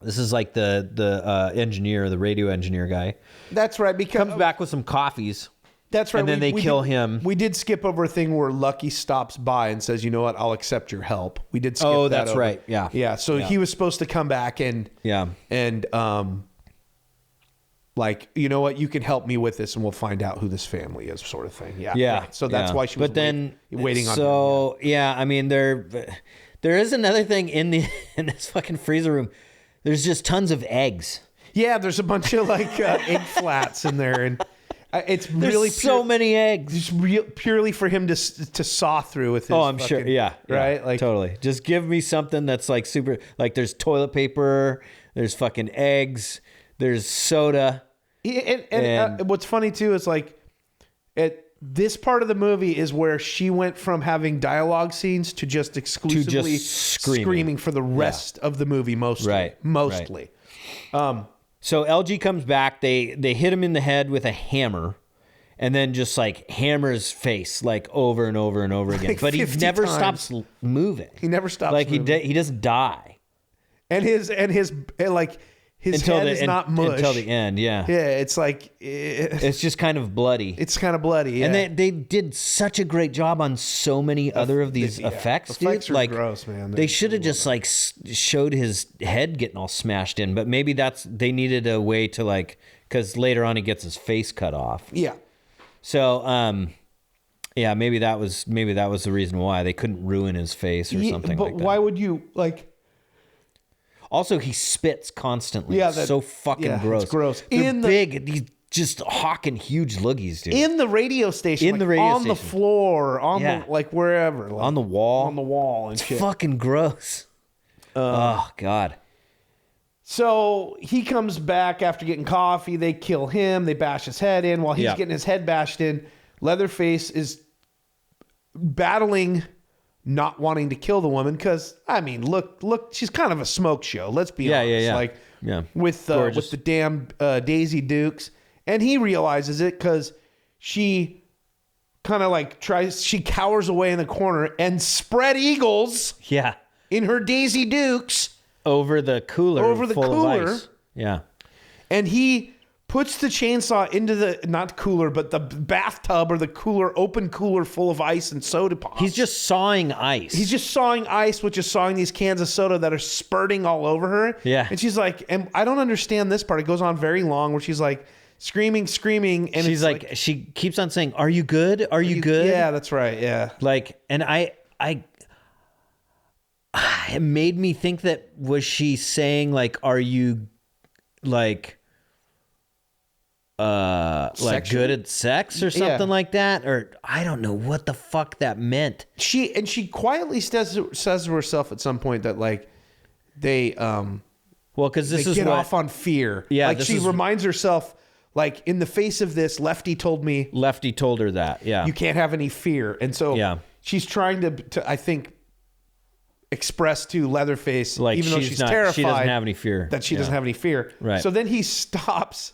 This is like the engineer, the radio engineer guy. That's right. Because Comes back with some coffees. That's right. And then they kill him. We did skip over a thing where Lucky stops by and says, "You know what? I'll accept your help." We did skip that that's over. right. Yeah. Yeah. So he was supposed to come back and like, you know what? You can help me with this, and we'll find out who this family is, sort of thing. Yeah. Yeah. Right. So that's why she was waiting on him. So I mean, there is another thing in this fucking freezer room. There's just tons of eggs. Yeah. There's a bunch of like egg flats in there, and it's really so many eggs. Just purely for him to saw through with his. Oh, I'm sure. Yeah. Right. Like totally. Just give me something that's like super. Like there's toilet paper. There's fucking eggs. There's soda. And what's funny too is like, this part of the movie is where she went from having dialogue scenes to just exclusively screaming for the rest of the movie, mostly. Right. Mostly. Right. So LG comes back. They hit him in the head with a hammer, and then just like hammer his face like over and over and over again. Like but he 50 never times. stops moving. He never stops Like moving. he doesn't die. And his head is not mush until the end. Yeah. Yeah, it's like It's just kind of bloody. it's kind of bloody. Yeah. And they did such a great job on so many other of these effects, dude. Effects are like gross, man. They should have just like showed his head getting all smashed in, but maybe they needed a way to like, because later on he gets his face cut off. Yeah. So maybe that was the reason why they couldn't ruin his face or something but like that. why would you like? Also, he spits constantly. Yeah, so fucking it's gross. gross. They're big. He's just hawking huge loogies, dude. In the radio station, In the radio on the station. floor, on the like wherever, like, on the wall. on the wall, and It's shit. fucking gross. Oh God. So he comes back after getting coffee. They kill him. They bash his head in. While he's Yeah. getting his head bashed in, Leatherface is battling, not wanting to kill the woman because I mean, look, she's kind of a smoke show. Let's be honest. Yeah. Like Yeah. with Gorgeous. the damn Daisy Dukes, and he realizes it because she kind of like she cowers away in the corner and spread eagles Yeah. in her Daisy Dukes Over the cooler. over the full cooler. Of ice. Yeah. And he puts the chainsaw into the, not cooler, but the bathtub or the cooler, open cooler full of ice and soda pops. He's just sawing ice. He's just sawing ice, which is sawing these cans of soda that are spurting all over her. Yeah. And she's like, and I don't understand this part. It goes on very long where she's like screaming. And she's it's like, she keeps on saying, "Are you good? Are you good?" Yeah, that's right. Yeah. Like, and it made me think that, was she saying like, "Are you like good at sex or something like that?" Or I don't know what the fuck that meant. She quietly says to herself at some point that like they Well, because this is get what, off on fear. Yeah, like she reminds herself, like, in the face of this, Lefty told her that. Yeah, you can't have any fear, and so she's trying to I think express to Leatherface, like, even though she's terrified, she doesn't have any fear. That she doesn't have any fear. Right. So then he stops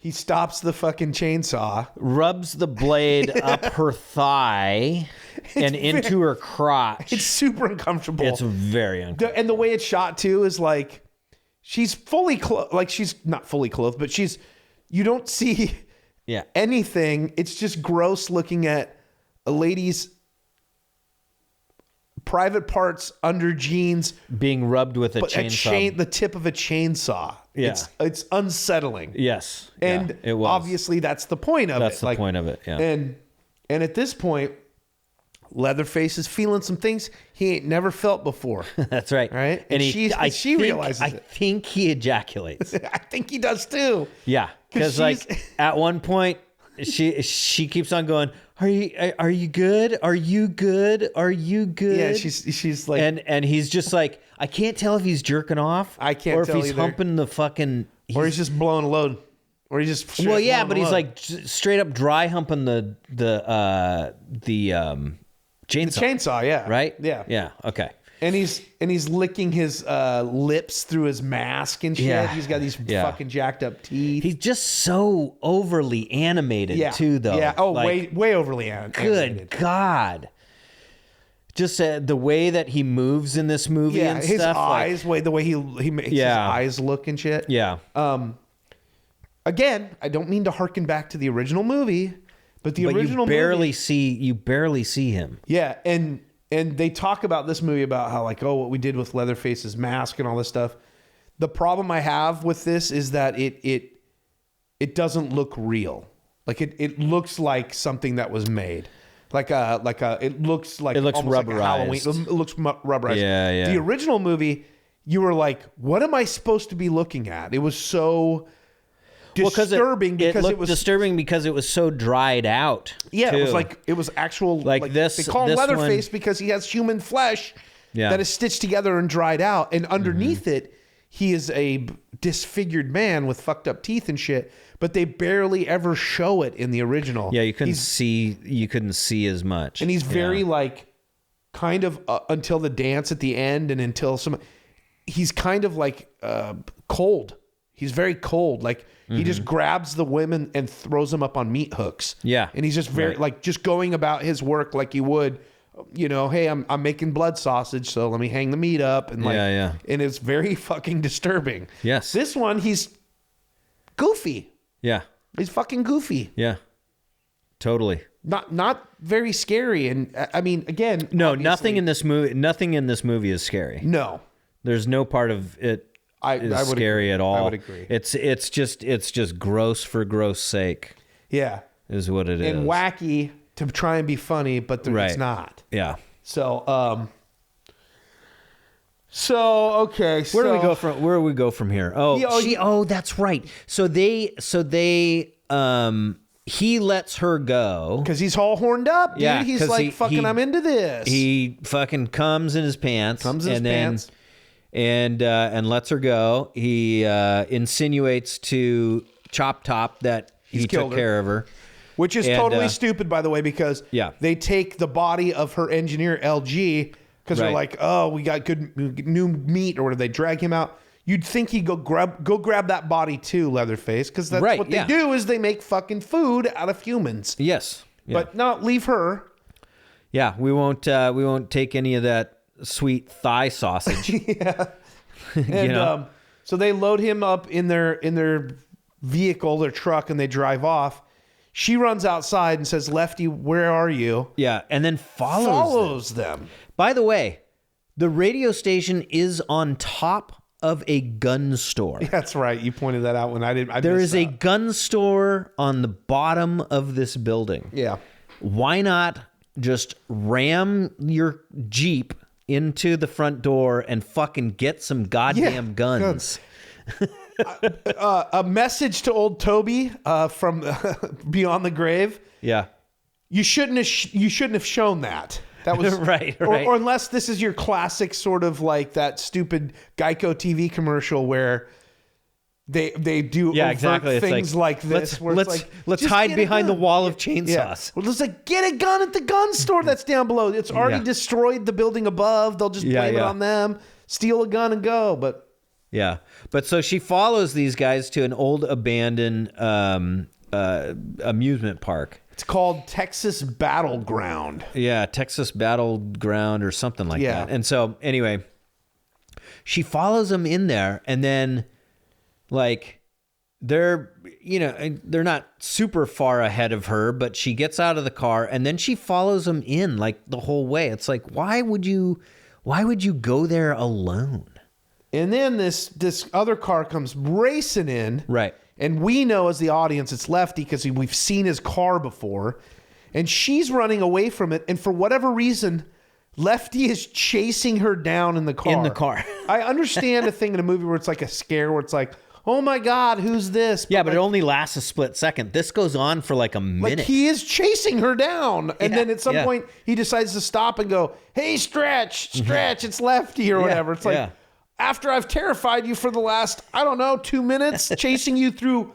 the fucking chainsaw, rubs the blade up her thigh and into her crotch. It's super uncomfortable. It's very uncomfortable. And the way it's shot too is like she's fully like she's not fully clothed, but you don't see anything. It's just gross looking at a lady's private parts under jeans being rubbed with a chainsaw. The tip of a chainsaw. Yeah. It's unsettling. Yes. And it was. obviously that's the point of it. That's the point of it. Yeah. And at this point, Leatherface is feeling some things he ain't never felt before. That's right. Right? And she realizes it. I think he ejaculates. I think he does too. Yeah. Because like at one point she keeps on going, Are you good? Are you good? Are you good? Yeah, she's like, and he's just like, I can't tell if he's jerking off. I can't or if tell he's either. humping the fucking, or he's just blowing a load, or he's just but he's like straight up dry humping the chainsaw. The chainsaw, yeah, right, yeah, okay. And he's licking his lips through his mask and shit. Yeah. He's got these fucking jacked up teeth. He's just so overly animated too, though. Yeah. Oh, like, way overly animated. Good God. Just the way that he moves in this movie and his stuff. eyes, the way he makes his eyes look and shit. Yeah. Again, I don't mean to harken back to the original movie, but original you barely see him. Yeah, and they talk about this movie about how like, oh, what we did with Leatherface's mask and all this stuff. The problem I have with this is that it doesn't look real. Like it looks like something that was made. It looks rubberized. like a Halloween. It looks rubberized. Yeah. The original movie, you were like, what am I supposed to be looking at? It was so disturbing because it was disturbing because it was so dried out. Yeah, too. it was actual like this. They call him this Leatherface one, because he has human flesh that is stitched together and dried out, and underneath it, he is a disfigured man with fucked up teeth and shit. But they barely ever show it in the original. Yeah, you couldn't see as much, and he's very like kind of until the dance at the end, and until he's kind of like cold. He's very cold. Like he just grabs the women and throws them up on meat hooks. Yeah. And he's just very like just going about his work like he would, hey, I'm making blood sausage, so let me hang the meat up and and it's very fucking disturbing. Yes. This one, he's goofy. Yeah. He's fucking goofy. Yeah. Totally. Not very scary, and I mean, again, no, nothing in this movie is scary. No. There's no part of it I would scary agree. at all. I would agree. It's just gross for gross sake. Yeah, is what it is. And wacky to try and be funny, but it's not. Yeah. So okay. Where do we go from here? Oh, that's right. So he lets her go because he's all horned up, dude. Yeah, he's like, fucking, I'm into this. He fucking comes in his pants. And lets her go. He insinuates to Chop Top that he took care of her. Which is totally stupid, by the way, because they take the body of her engineer, LG, because they're like, oh, we got good new meat, or they drag him out. You'd think he'd go grab that body too, Leatherface, because that's what they do is they make fucking food out of humans. Yes. Yeah. But no, leave her. Yeah, we won't take any of that sweet thigh sausage. Yeah. And So they load him up in their vehicle, their truck, and they drive off. She runs outside and says, Lefty, where are you? Yeah, and then follows them. By the way, the radio station is on top of a gun store. That's right. You pointed that out when I didn't. There is a gun store on the bottom of this building. Yeah. Why not just ram your Jeep into the front door and fucking get some goddamn guns? A message to old Toby from Beyond the Grave. Yeah. You shouldn't have shown that. That was right. Or unless this is your classic sort of like that stupid Geico TV commercial where they do exactly. things like this. Let's hide behind the wall of chainsaws. Yeah. Well, it's like, get a gun at the gun store that's down below. It's already destroyed the building above. They'll just blame it on them. Steal a gun and go. But yeah. But so she follows these guys to an old abandoned amusement park. It's called Texas Battleground. Yeah, Texas Battleground or something like that. And so anyway, she follows them in there, and then like they're not super far ahead of her, but she gets out of the car and then she follows them in like the whole way. It's like, why would you go there alone? And then this other car comes racing in. Right. And we know as the audience it's Lefty because we've seen his car before. And she's running away from it. And for whatever reason, Lefty is chasing her down in the car. I understand a thing in a movie where it's like a scare where it's like, oh my God, who's this? But it only lasts a split second. This goes on for like a minute. Like he is chasing her down. And then at some point he decides to stop and go, hey, Stretch, it's Lefty or whatever. It's like, after I've terrified you for the last, 2 minutes, chasing you through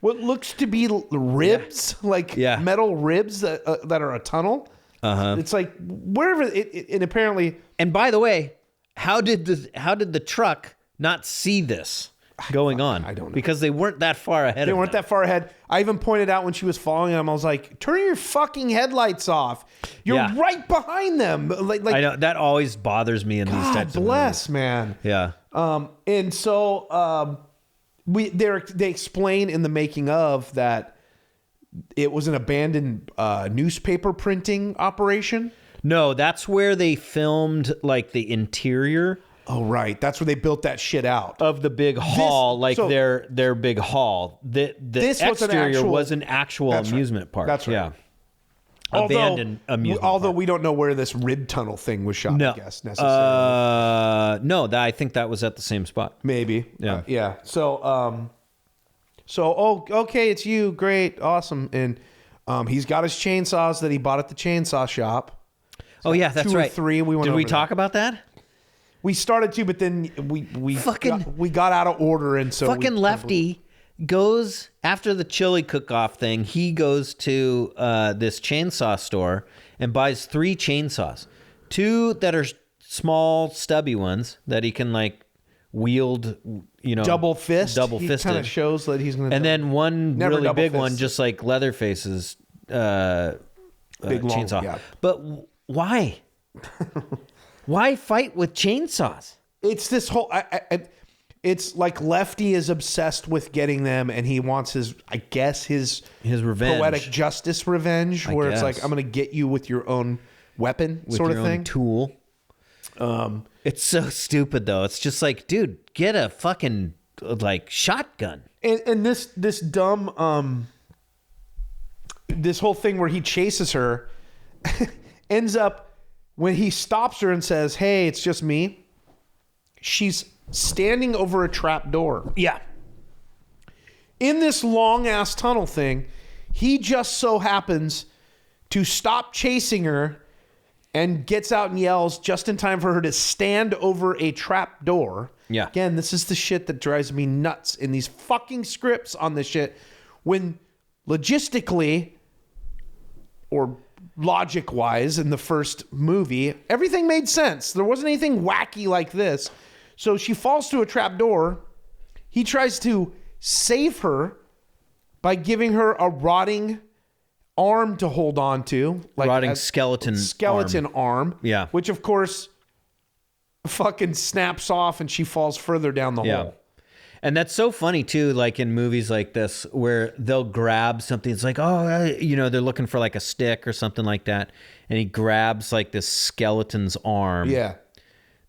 what looks to be ribs, metal ribs that are a tunnel. It's like wherever it apparently. And by the way, how did the truck not see this going on? I don't know. Because they weren't that far ahead. They weren't that far ahead. I even pointed out when she was following them, I was like, turn your fucking headlights off. You're right behind them. Like I know that always bothers me in these types of movies. Man. Yeah. And so they explain in the making of that it was an abandoned newspaper printing operation. No, that's where they filmed like the interior. Oh, right. That's where they built that shit out. Of the big hall, their big hall. The exterior was an actual amusement park. That's right. Yeah. Abandoned amusement park. Although we don't know where this rib tunnel thing was shot, I guess, necessarily. I think that was at the same spot. Maybe. Yeah. Yeah. So, okay, it's you. Great. Awesome. And he's got his chainsaws that he bought at the chainsaw shop. Oh, yeah, that's right. 2 or 3. Did we talk about that? We started to, but then we got out of order, and so fucking Lefty goes after the chili cook-off thing. He goes to this chainsaw store and buys 3 chainsaws, 2 that are small, stubby ones that he can like wield, double fist. He kind of shows that he's going to. And then one really big fist. one, just like Leatherface's big chainsaw. Yeah. But why? Why fight with chainsaws? It's this whole. It's like Lefty is obsessed with getting them, and he wants his revenge, poetic justice revenge, where it's like, I'm going to get you with your own weapon, with sort your of own thing. Tool. It's so stupid though. It's just like, dude, get a fucking like shotgun. And this dumb this whole thing where he chases her ends up. When he stops her and says, hey, it's just me, she's standing over a trap door. Yeah. In this long-ass tunnel thing, he just so happens to stop chasing her and gets out and yells just in time for her to stand over a trap door. Yeah. Again, this is the shit that drives me nuts in these fucking scripts on this shit. When logistically, or logic-wise in the first movie, everything made sense. There wasn't anything wacky like this. So she falls through a trap door. He tries to save her by giving her a rotting arm to hold on to. Like rotting a skeleton arm. Yeah. Which, of course, fucking snaps off and she falls further down the hole. And that's so funny too, like in movies like this where they'll grab something. It's like, they're looking for like a stick or something like that. And he grabs like this skeleton's arm. Yeah.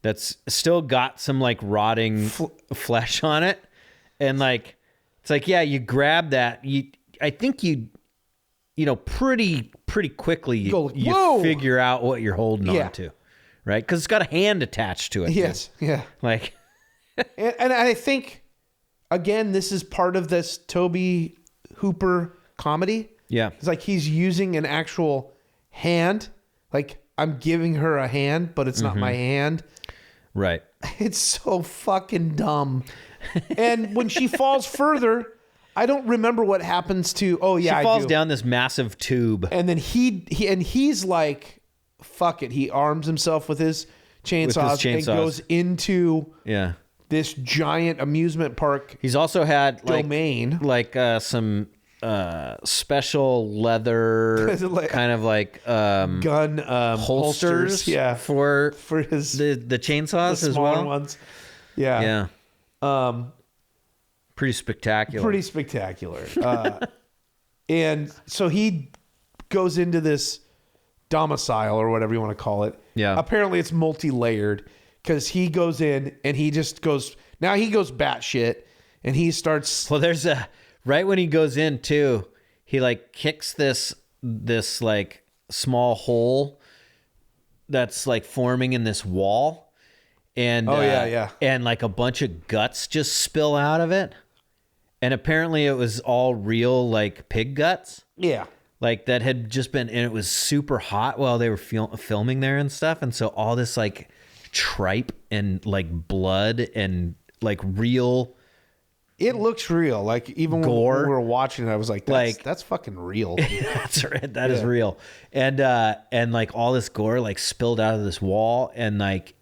That's still got some like rotting flesh on it. And like, it's like, yeah, you grab that. I think pretty quickly you figure out what you're holding on to, right? Because it's got a hand attached to it. Yes, yeah. Like, and I think, again, this is part of this Toby Hooper comedy. Yeah. It's like he's using an actual hand. Like, I'm giving her a hand, but it's not my hand. Right. It's so fucking dumb. And when she falls further, I don't remember what happens to. Oh yeah, she falls down this massive tube, and then he's like, "Fuck it." He arms himself with his chainsaws and goes into this giant amusement park. He's also had domain, like some special leather kind of like gun holsters, for his the chainsaws the as smaller well. Ones, yeah. Pretty spectacular. And so he goes into this domicile or whatever you want to call it. Yeah. Apparently it's multi-layered because he goes in and he just goes batshit and he starts. Well, there's right when he goes in too, he like kicks this like small hole that's like forming in this wall. And and like a bunch of guts just spill out of it. And apparently it was all real like pig guts. Yeah. Like that had just been, and it was super hot while they were filming there and stuff. And so all this like tripe and like blood and like real. It looks real. Like even gore. When we were watching it, I was like, that's fucking real. That's right. That is real. And like all this gore like spilled out of this wall and like,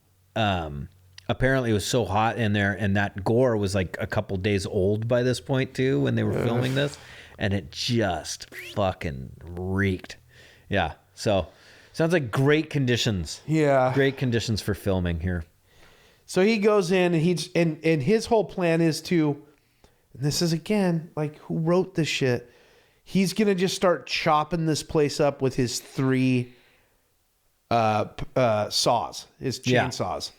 apparently it was so hot in there and that gore was like a couple days old by this point too when they were filming this and it just fucking reeked. Yeah. So sounds like great conditions. Yeah. Great conditions for filming here. So he goes in and and his whole plan is to, and this is again, like who wrote this shit? He's going to just start chopping this place up with his 3 saws, his chainsaws.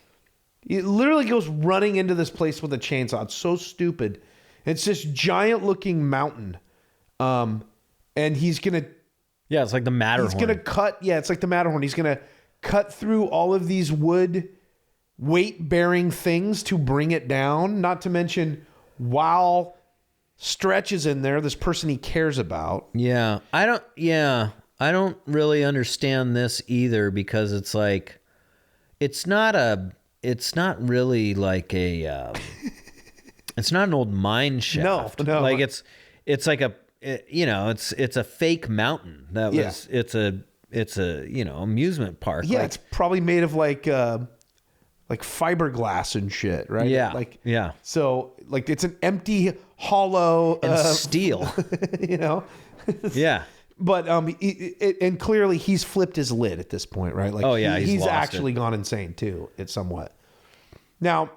He literally goes running into this place with a chainsaw. It's so stupid. It's this giant looking mountain. And he's going to... Yeah, it's like the Matterhorn. He's going to cut... Yeah, it's like the Matterhorn. He's going to cut through all of these wood weight-bearing things to bring it down. Not to mention, while Stretch is in there, this person he cares about. Yeah. I don't really understand this either because it's like, it's not really like a, it's not an old mine shaft. No. Like it's like it's a fake mountain that was, it's a, amusement park. Yeah. Like, it's probably made of like fiberglass and shit, right? Yeah. Like, yeah. So like it's an empty hollow and steel, Yeah. But and clearly he's flipped his lid at this point, right? Like he's actually gone insane too. It's somewhat. Now,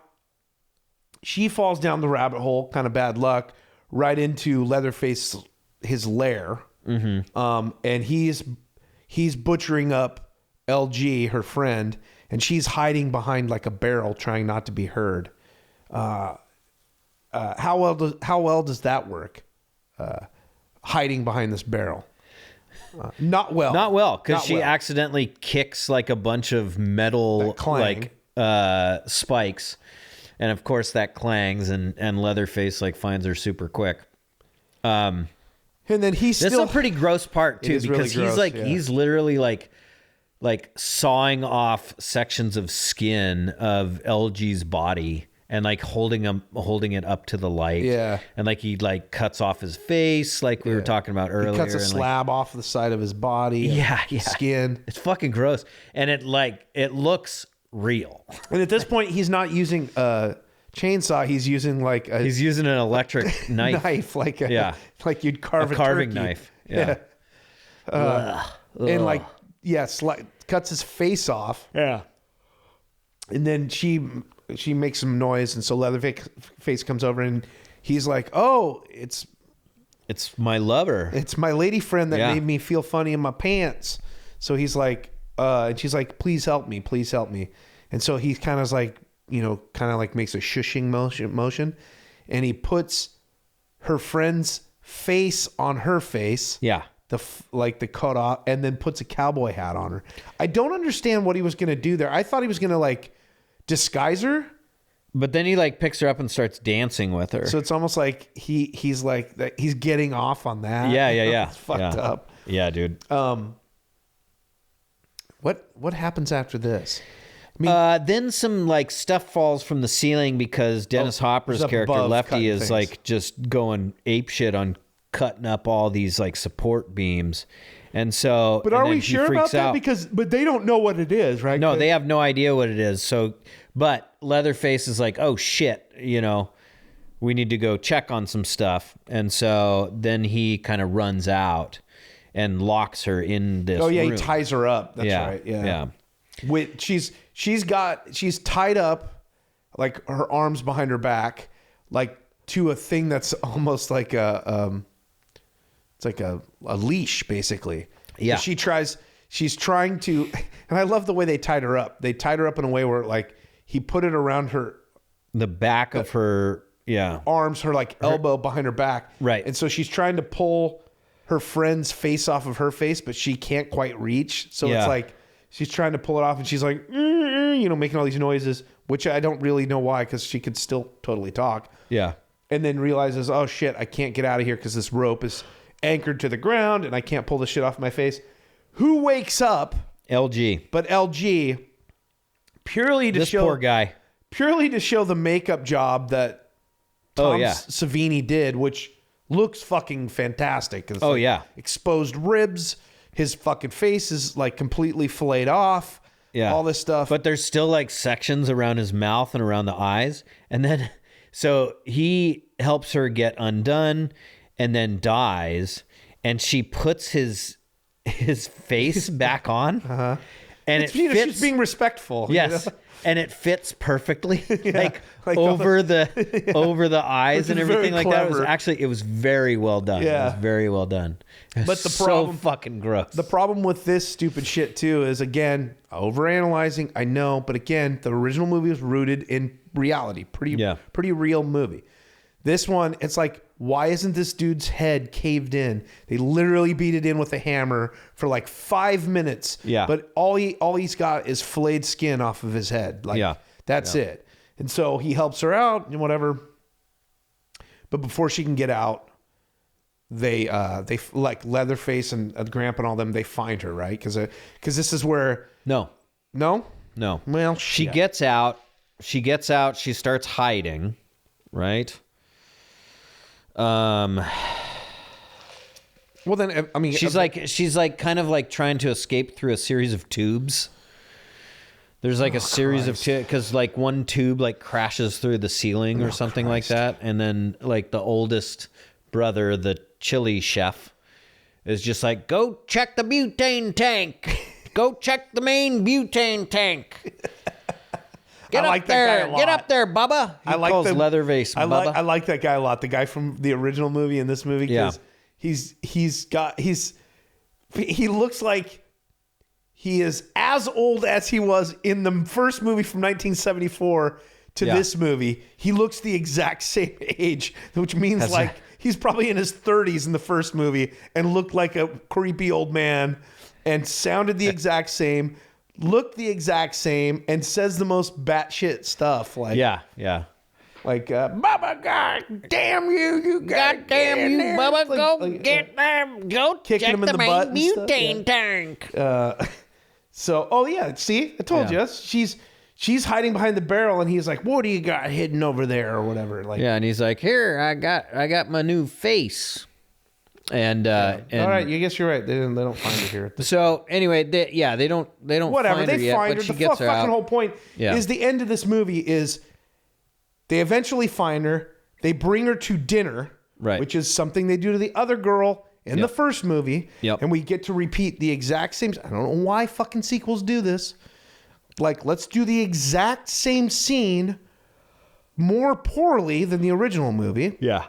she falls down the rabbit hole, kind of bad luck, right into Leatherface, his lair. Mm-hmm. And he's butchering up LG, her friend, and she's hiding behind like a barrel, trying not to be heard. How well does that work? Hiding behind this barrel. Not well, because she accidentally kicks like a bunch of metal like spikes, and of course that clangs, and Leatherface like finds her super quick. And then he's That's a pretty gross part too, because really gross, he's literally like sawing off sections of skin of LG's body. And like holding it up to the light, and like he like cuts off his face, like we were talking about earlier. He cuts a and slab off the side of his body, skin. It's fucking gross, and it looks real. And at this point, he's not using a chainsaw; he's using he's using an electric knife, like you'd carve a carving turkey. knife, and cuts his face off, and then she she makes some noise, and so Leatherface comes over, and he's like, "Oh, it's my lover. It's my lady friend that Yeah. made me feel funny in my pants." So he's like, and she's like, "Please help me, please help me." And so he kind of like, kind of like makes a shushing motion, and he puts her friend's face on her face. Yeah. The cut off, and then puts a cowboy hat on her. I don't understand what he was going to do there. I thought he was going to like disguise her. But then he like picks her up and starts dancing with her. So it's almost like he's like that. He's getting off on that. Yeah. It's fucked Yeah. up. Yeah, dude. What happens after this? Then some like stuff falls from the ceiling because Dennis Hopper's there's a character bug Lefty cutting is things. like just going ape shit on cutting up all these like support beams, and so. But and are then we he sure about freaks that? out. But they don't know what it is, right? No, they have no idea what it is. So, but Leatherface is like, "Oh shit, we need to go check on some stuff," and so then he kind of runs out and locks her in this. Oh yeah, room. he ties her up. That's Yeah, right. Yeah. yeah. She's tied up, like her arms behind her back, like to a thing that's almost like it's like a leash, basically. Yeah. She's trying to, and I love the way they tied her up. They tied her up in a way where like he put it around her The back of her, yeah. arms, her like elbow behind her back. Right. And so she's trying to pull her friend's face off of her face, but she can't quite reach. So Yeah. it's like she's trying to pull it off, and she's like, making all these noises, which I don't really know why, because she could still totally talk. Yeah. And then realizes, oh shit, I can't get out of here because this rope is anchored to the ground, and I can't pull the shit off my face. Who wakes up? LG. But LG, purely to This show poor guy. purely to show the makeup job that Tom Savini did, which looks fucking fantastic. It's like exposed ribs. His fucking face is like completely filleted off. Yeah. All this stuff. But there's still like sections around his mouth and around the eyes. And then, so he helps her get undone and then dies. And she puts his face back on. Uh-huh. And it fits. She's being respectful. Yes. And it fits perfectly, like over the eyes and everything like that. It was very well done. Yeah. It was very well done. But the problem, so fucking gross. The problem with this stupid shit too is, again, overanalyzing. I know, but again, the original movie was rooted in reality. Pretty real movie. This one, it's like, why isn't this dude's head caved in? They literally beat it in with a hammer for like 5 minutes. Yeah. But all he's got is filleted skin off of his head. Like, that's it. And so he helps her out and whatever. But before she can get out, they like Leatherface and Grandpa and all them, they find her, right? Because this is where No. Well, she shit. gets out. She starts hiding, right? Well, then I mean, she's like kind of like trying to escape through a series of tubes. There's like a series of because like one tube like crashes through the ceiling or something like that, and then like the oldest brother, the chili chef, is just like, go check the butane tank. Go check the main butane tank. Get up there. Get up there, Bubba. He calls Leatherface Bubba. I like that guy a lot. The guy from the original movie and this movie. Yeah. He looks like he is as old as he was in the first movie from 1974 to this movie. He looks the exact same age, which means he's probably in his 30s in the first movie and looked like a creepy old man and sounded the exact same. Looked the exact same and says the most batshit stuff. Like, like, Bubba, God damn you, God damn you, Bubba, go get them, go kicking check him in the the main butt and butane tank. See, I told you, she's hiding behind the barrel, and he's like, "What do you got hidden over there, or whatever?" Like, and he's like, "Here, I got my new face." And all right, I guess you're right. They don't find her here. So anyway, they don't Whatever, find her they yet, find but her. she gets her fucking out. whole point is the end of this movie is they eventually find her. They bring her to dinner, right? Which is something they do to the other girl in the first movie. Yep. And we get to repeat the exact same. I don't know why fucking sequels do this. like, let's do the exact same scene more poorly than the original movie. Yeah.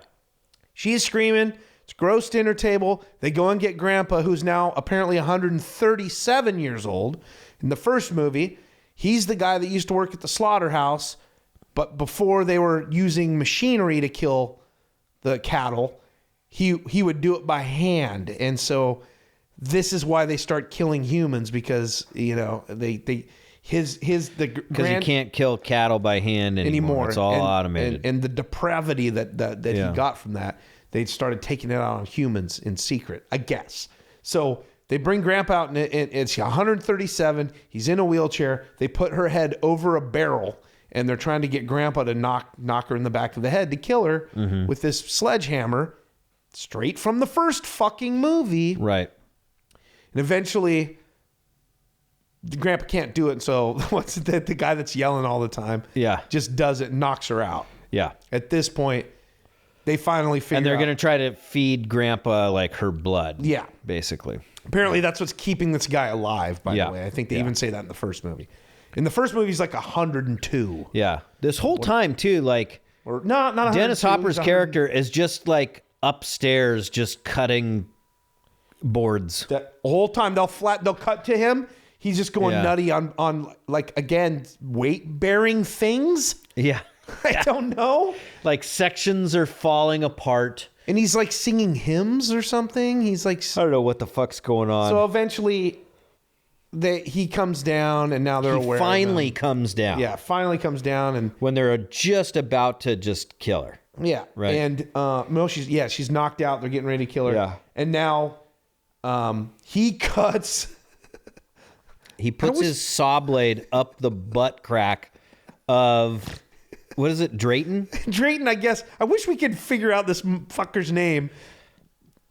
She's screaming. It's gross dinner table. They go and get Grandpa, who's now apparently 137 years old. In the first movie, he's the guy that used to work at the slaughterhouse, but before they were using machinery to kill the cattle, he would do it by hand. And so this is why they start killing humans, because, you know, because you can't kill cattle by hand anymore. It's all automated. And the depravity that he got from that, they started taking it out on humans in secret, I guess. So they bring Grandpa out, and it's 137. He's in a wheelchair. They put her head over a barrel, and they're trying to get Grandpa to knock her in the back of the head to kill her with this sledgehammer, straight from the first fucking movie. Right. And eventually, the Grandpa can't do it, and so the guy that's yelling all the time just does it and knocks her out. Yeah. At this point, they finally figure out. And they're going to try to feed Grandpa, like, her blood. Yeah. Basically. Apparently, that's what's keeping this guy alive, by the way. I think they even say that in the first movie. In the first movie, he's like 102. Yeah. This whole time, too, like... Or not Dennis Hopper's character is just, like, upstairs just cutting boards. The whole time, they'll cut to him. He's just going nutty on, like, again, weight-bearing things. Yeah. I don't know. Like, sections are falling apart. And he's like singing hymns or something. He's like, I don't know what the fuck's going on. So eventually he comes down, and now they're aware. He finally comes down. Yeah, finally comes down, and when they're just about to just kill her. Yeah. Right. And no, she's knocked out. They're getting ready to kill her. Yeah. And now he cuts. He puts his saw blade up the butt crack of, what is it, Drayton? Drayton, I guess. I wish we could figure out this fucker's name.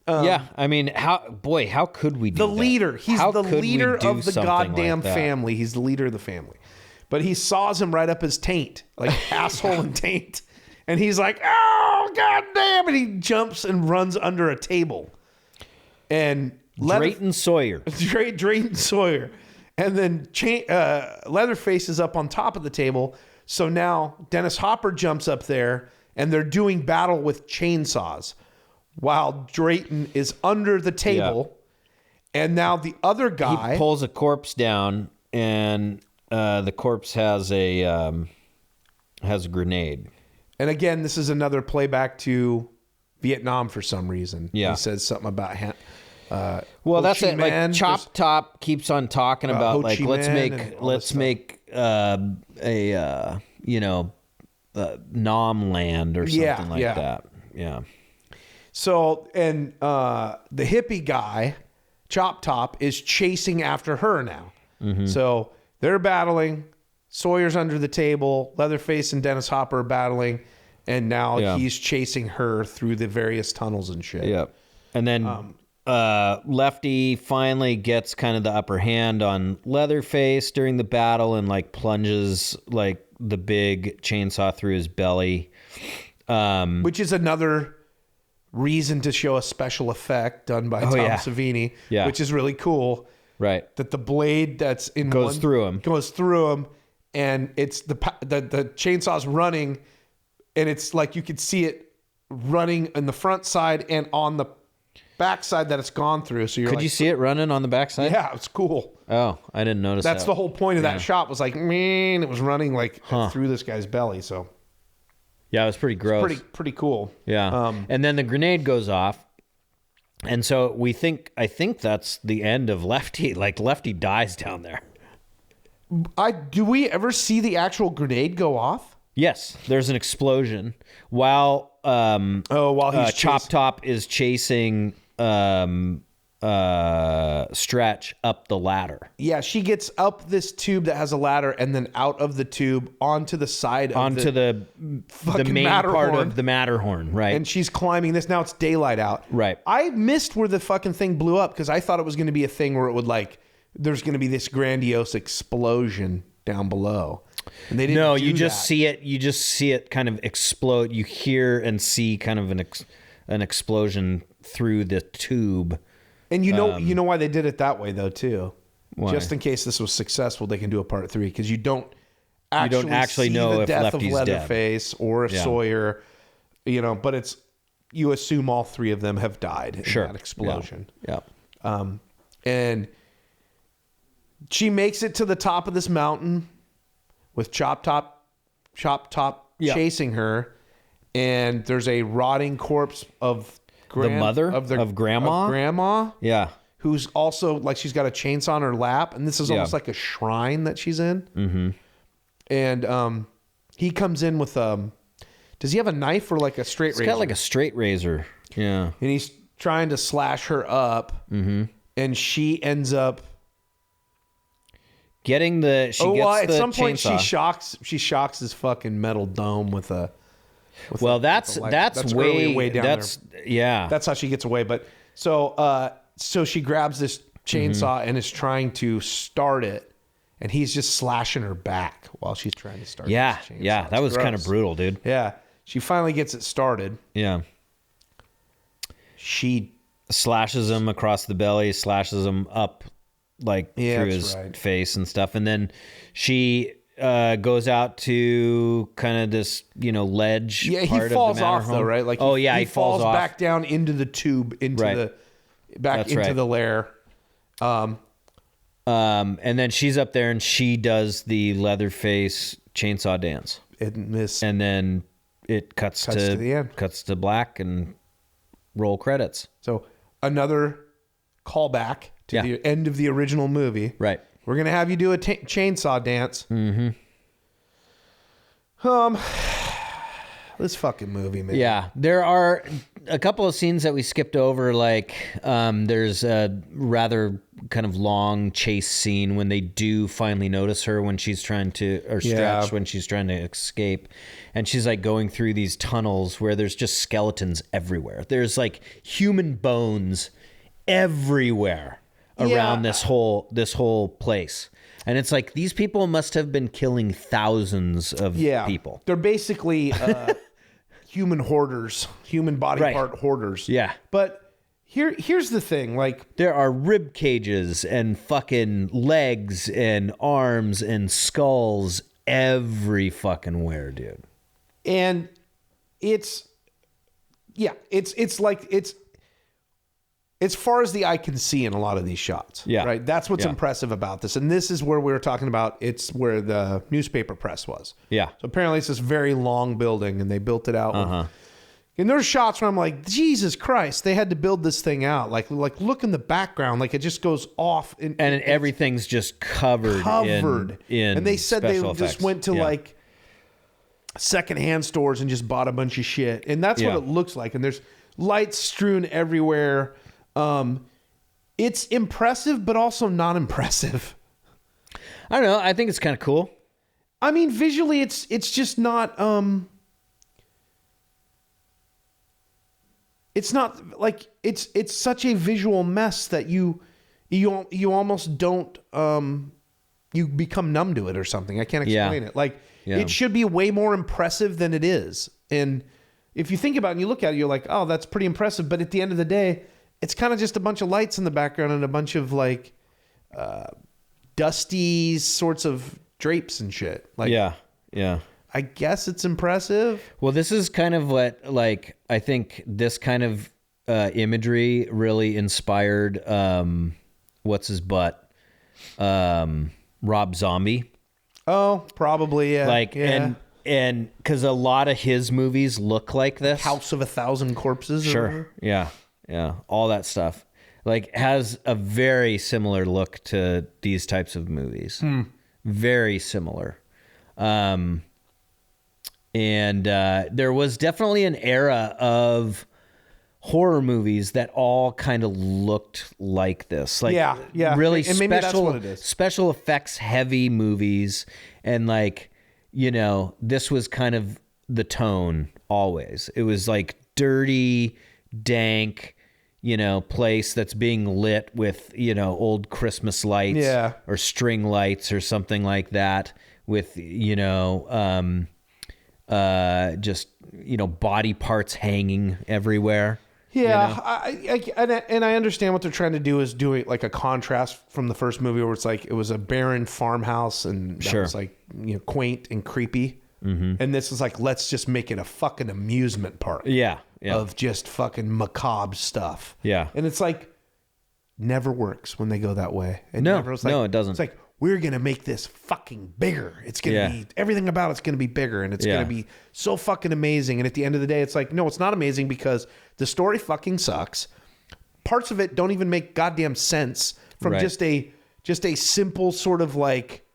Yeah, I mean, how could we do that? The leader. He's the leader of the goddamn like family. He's the leader of the family. But he saws him right up his taint, like asshole and taint. And he's like, oh, goddamn. And he jumps and runs under a table. And Drayton Sawyer. Drayton Sawyer. And then Leatherface is up on top of the table. So now Dennis Hopper jumps up there, and they're doing battle with chainsaws while Drayton is under the table. Yeah. And now the other guy... He pulls a corpse down, and the corpse has a grenade. And again, this is another playback to Vietnam for some reason. Yeah. He says something about... well, that's it. Like Chop Top keeps on talking about like let's make a Nom land or something like that. Yeah. So and the hippie guy, Chop Top, is chasing after her now. Mm-hmm. So they're battling. Sawyer's under the table. Leatherface and Dennis Hopper are battling, and now he's chasing her through the various tunnels and shit. Yeah. And then Lefty finally gets kind of the upper hand on Leatherface during the battle and like plunges like the big chainsaw through his belly. Which is another reason to show a special effect done by Tom Savini, which is really cool. Right. That the blade that's in goes through him, and it's the chainsaw's running, and it's like you could see it running in the front side and on the backside that it's gone through. So could you see it running on the backside? Yeah, it's cool. Oh, I didn't notice that. That's the whole point of that shot, was like, man, it was running like through this guy's belly. So yeah, it was pretty gross. It's pretty cool. Yeah. And then the grenade goes off. And so I think that's the end of Lefty. Like Lefty dies down there. Do we ever see the actual grenade go off? Yes, there's an explosion while he's Chop Top is chasing Stretch up the ladder. Yeah, she gets up this tube that has a ladder, and then out of the tube onto the side onto the main part of the Matterhorn, right? And she's climbing this. Now it's daylight out. Right. I missed where the fucking thing blew up because I thought it was going to be a thing where it would there's going to be this grandiose explosion down below. And they didn't. No, you just see it. You just see it kind of explode. You hear and see kind of an explosion through the tube. And you know why they did it that way though too. just in case this was successful, they can do a part 3 because you don't actually see know the if death Lefty's of dead. Leatherface or if Sawyer, but you assume all 3 of them have died in that explosion. Yeah. And she makes it to the top of this mountain with Chop Top chasing her, and there's a rotting corpse of grandma. Yeah. Who's also like she's got a chainsaw on her lap, and this is almost like a shrine that she's in. Mm-hmm. And he comes in with does he have a knife or like a straight razor? He's got like a straight razor. Yeah. And he's trying to slash her up, and she ends up getting the. At some point chainsaw. she shocks his fucking metal dome with a. That's way down there. Yeah. That's how she gets away. But so she grabs this chainsaw and is trying to start it, and he's just slashing her back while she's trying to start. Yeah, this chainsaw. yeah, that was kind of brutal, dude. Yeah, she finally gets it started. Yeah, she slashes him across the belly, slashes him up like through his face and stuff, and then goes out to kind of this ledge. Yeah, part he falls of the off though, right? Like he falls off. back down into the tube into the lair. And then she's up there and she does the Leatherface chainsaw dance. And then it cuts to the end. Cuts to black and roll credits. So another callback to the end of the original movie. Right. We're going to have you do a chainsaw dance. Mm-hmm. This fucking movie, man. Yeah. There are a couple of scenes that we skipped over. Like, there's a rather kind of long chase scene when they do finally notice her when she's trying to, or Stretch when she's trying to escape. And she's like going through these tunnels where there's just skeletons everywhere. There's like human bones everywhere around this whole place. And it's like, these people must have been killing thousands of people. They're basically human hoarders, human body part hoarders. Yeah. But here's the thing, like, there are rib cages and fucking legs and arms and skulls every fucking where, dude. And it's as far as the eye can see in a lot of these shots. Yeah. Right. That's what's impressive about this. And this is where we were talking about. It's where the newspaper press was. Yeah. So apparently it's this very long building and they built it out. And there's shots where I'm like, Jesus Christ, they had to build this thing out. Like look in the background. Like it just goes off. And everything's just covered in and they said they effects. just went to like secondhand stores and just bought a bunch of shit. And that's what it looks like. And there's lights strewn everywhere. It's impressive, but also not impressive. I don't know. I think it's kind of cool. I mean, visually, it's just not. It's not like it's such a visual mess that you almost don't. You become numb to it or something. I can't explain it. Like it should be way more impressive than it is. And if you think about it and you look at it, you're like, oh, that's pretty impressive. But at the end of the day, it's kind of just a bunch of lights in the background and a bunch of like dusty sorts of drapes and shit. Like, yeah. I guess it's impressive. Well, this is kind of what, like, I think this kind of imagery really inspired what's his butt, Rob Zombie. Oh, probably, yeah. Like, and because a lot of his movies look like this. House of 1,000 Corpses. Sure. Yeah. All that stuff. Like, has a very similar look to these types of movies. Very similar. And there was definitely an era of horror movies that all kind of looked like this. Like, really and maybe that's what it is. Special effects heavy movies. And like, this was kind of the tone always. It was like dirty, dank, place that's being lit with, old Christmas lights or string lights or something like that with, just, body parts hanging everywhere. Yeah, you know? I understand what they're trying to do is doing like a contrast from the first movie where it's like it was a barren farmhouse and that was like quaint and creepy, and this is like let's just make it a fucking amusement park. Yeah. Of just fucking macabre stuff. Yeah. And it's like never works when they go that way. It No, never, it's like, no, it doesn't. It's like we're gonna make this fucking bigger. It's gonna be everything about it's gonna be bigger, and it's gonna be so fucking amazing. And at the end of the day, it's like no, it's not amazing because the story fucking sucks. Parts of it don't even make goddamn sense from just a simple sort of like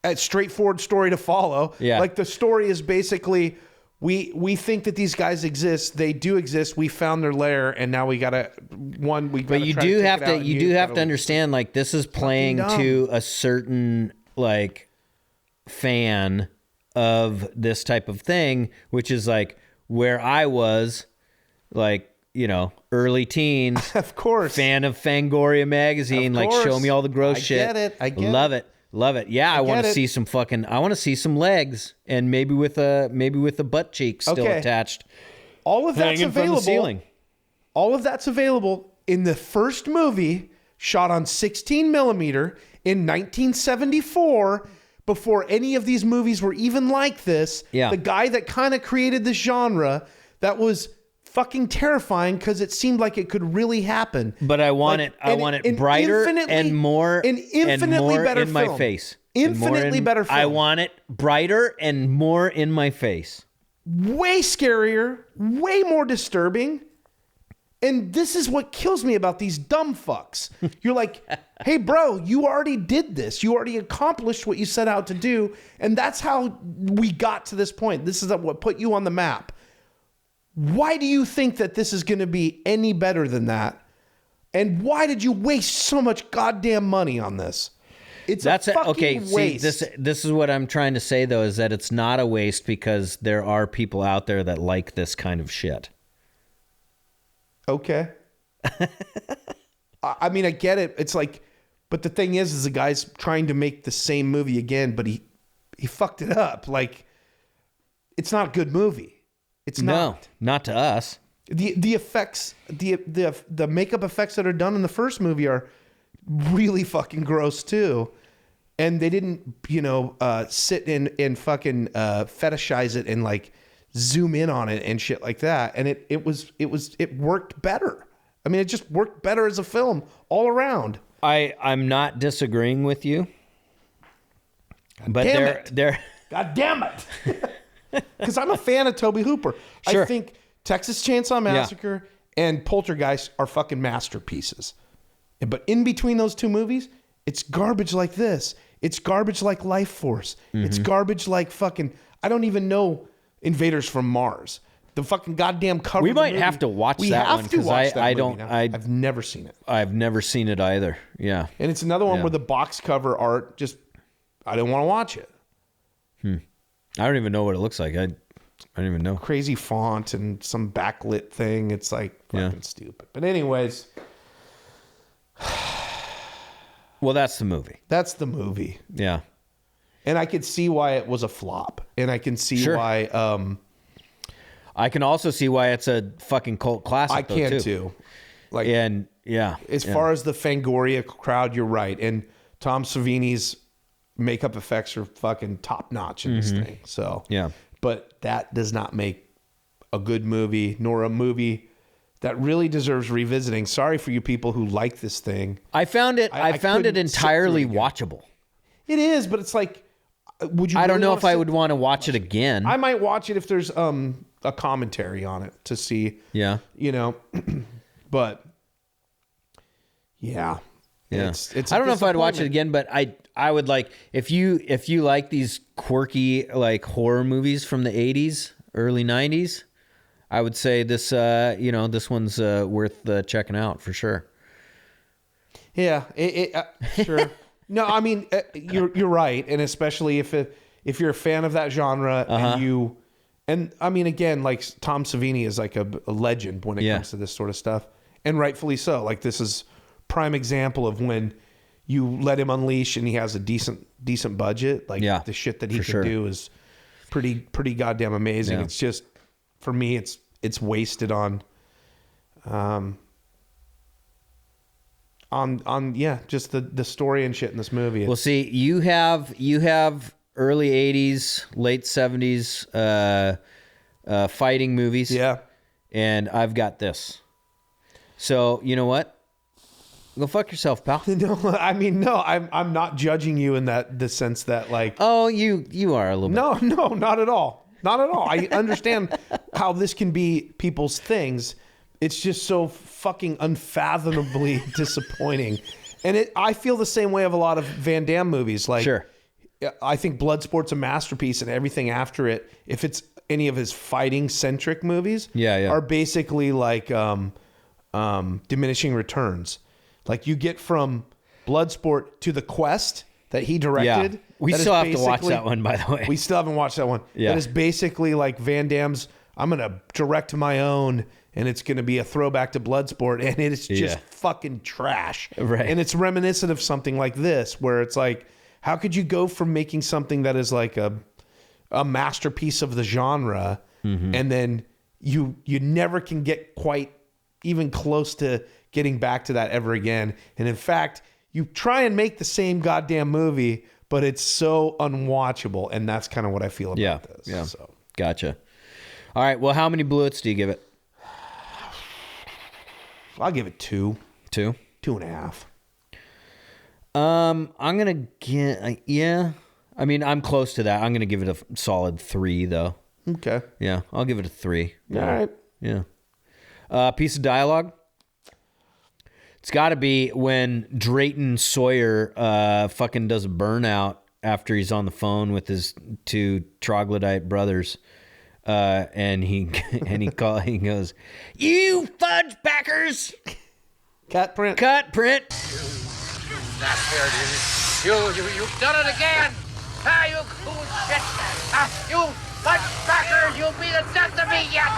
a straightforward story to follow. Yeah. Like the story is basically we think that these guys exist. They do exist. We found their lair, and now we gotta But you do have to understand, like this is playing to a certain like fan of this type of thing, which is like where I was, like early teens, of course, fan of Fangoria magazine, like show me all the gross shit. I get it. Love it. Yeah, I want to see some fucking. I want to see some legs, and maybe with a butt cheek still attached. All of that's hanging available. From the ceiling. All of that's available in the first movie, shot on 16 millimeter in 1974. Before any of these movies were even like this, the guy that kind of created this genre that was fucking terrifying because it seemed like it could really happen. But I want it brighter and more better in my face. Infinitely better film. I want it brighter and more in my face. Way scarier, way more disturbing. And this is what kills me about these dumb fucks. You're like, hey, bro, you already did this. You already accomplished what you set out to do. And that's how we got to this point. This is what put you on the map. Why do you think that this is going to be any better than that? And why did you waste so much goddamn money on this? That's a fucking waste. See, this is what I'm trying to say, though, is that it's not a waste because there are people out there that like this kind of shit. Okay. I mean, I get it. It's like, but the thing is the guy's trying to make the same movie again, but he fucked it up. Like, it's not a good movie. It's not. No, not to us. The effects, the makeup effects that are done in the first movie are really fucking gross too. And they didn't, sit and fucking fetishize it and like zoom in on it and shit like that. And it worked better. I mean, it just worked better as a film all around. I'm not disagreeing with you. God damn it. Because I'm a fan of Tobe Hooper. Sure. I think Texas Chainsaw Massacre and Poltergeist are fucking masterpieces. But in between those two movies, it's garbage like this. It's garbage like Life Force. Mm-hmm. It's garbage like fucking, I don't even know Invaders from Mars. The fucking goddamn cover. We might have to watch that one because I've never seen it. I've never seen it either. Yeah. And it's another one where the box cover art just, I didn't want to watch it. I don't even know what it looks like. I don't even know. Crazy font and some backlit thing. It's like fucking stupid. But anyways. Well, that's the movie. That's the movie. Yeah. And I could see why it was a flop. And I can see why. I can also see why it's a fucking cult classic. I can too. Like, and as far as the Fangoria crowd, you're right. And Tom Savini's makeup effects are fucking top notch in this thing. So but that does not make a good movie, nor a movie that really deserves revisiting. Sorry for you people who like this thing. I found it entirely watchable. It is, but it's like, would you? I don't know if I would want to watch it again. I might watch it if there's a commentary on it to see. Yeah. But yeah. It's I don't know if I'd watch it again, but I would like if you like these quirky like horror movies from the 80s, early 90s, I would say this this one's worth checking out for sure. Yeah, sure. No, I mean you're right, and especially if you're a fan of that genre and I mean again, like Tom Savini is like a legend when it comes to this sort of stuff, and rightfully so. Like this is prime example of when you let him unleash and he has a decent budget. Like the shit that he can do is pretty goddamn amazing. It's just, for me, it's wasted on just the story and shit in this movie. Well, see, you have early 80s, late 70s fighting movies. Yeah. And I've got this. So, you know what? Go fuck yourself, pal. No, I mean, no, I'm not judging you in the sense that like. Oh, you are a little bit. No, not at all. Not at all. I understand how this can be people's things. It's just so fucking unfathomably disappointing. And I feel the same way of a lot of Van Damme movies. Like, Sure. I think Bloodsport's a masterpiece, and everything after it, if it's any of his fighting-centric movies, are basically like diminishing returns. Like, you get from Bloodsport to The Quest that he directed. Yeah. We still have to watch that one, by the way. We still haven't watched that one. Yeah. That is basically like Van Damme's, I'm going to direct my own, and it's going to be a throwback to Bloodsport, and it's just fucking trash. Right. And it's reminiscent of something like this, where it's like, how could you go from making something that is like a masterpiece of the genre, and then you never can get quite even close to getting back to that ever again. And in fact, you try and make the same goddamn movie, but it's so unwatchable. And that's kind of what I feel about this. Yeah. So. Gotcha. All right. Well, how many bullets do you give it? I'll give it 2. 2? 2.5. I'm going to get, I mean, I'm close to that. I'm going to give it a solid 3 though. Okay. Yeah. I'll give it a 3. All right. Yeah. Piece of dialogue. It's got to be when Drayton Sawyer fucking does a burnout after he's on the phone with his 2 troglodyte brothers, and he goes, "You fudge backers, Cut print. That's you've done it again. Ah, you cool shit. Ah, you fudgebacker, you'll be the death of me yet.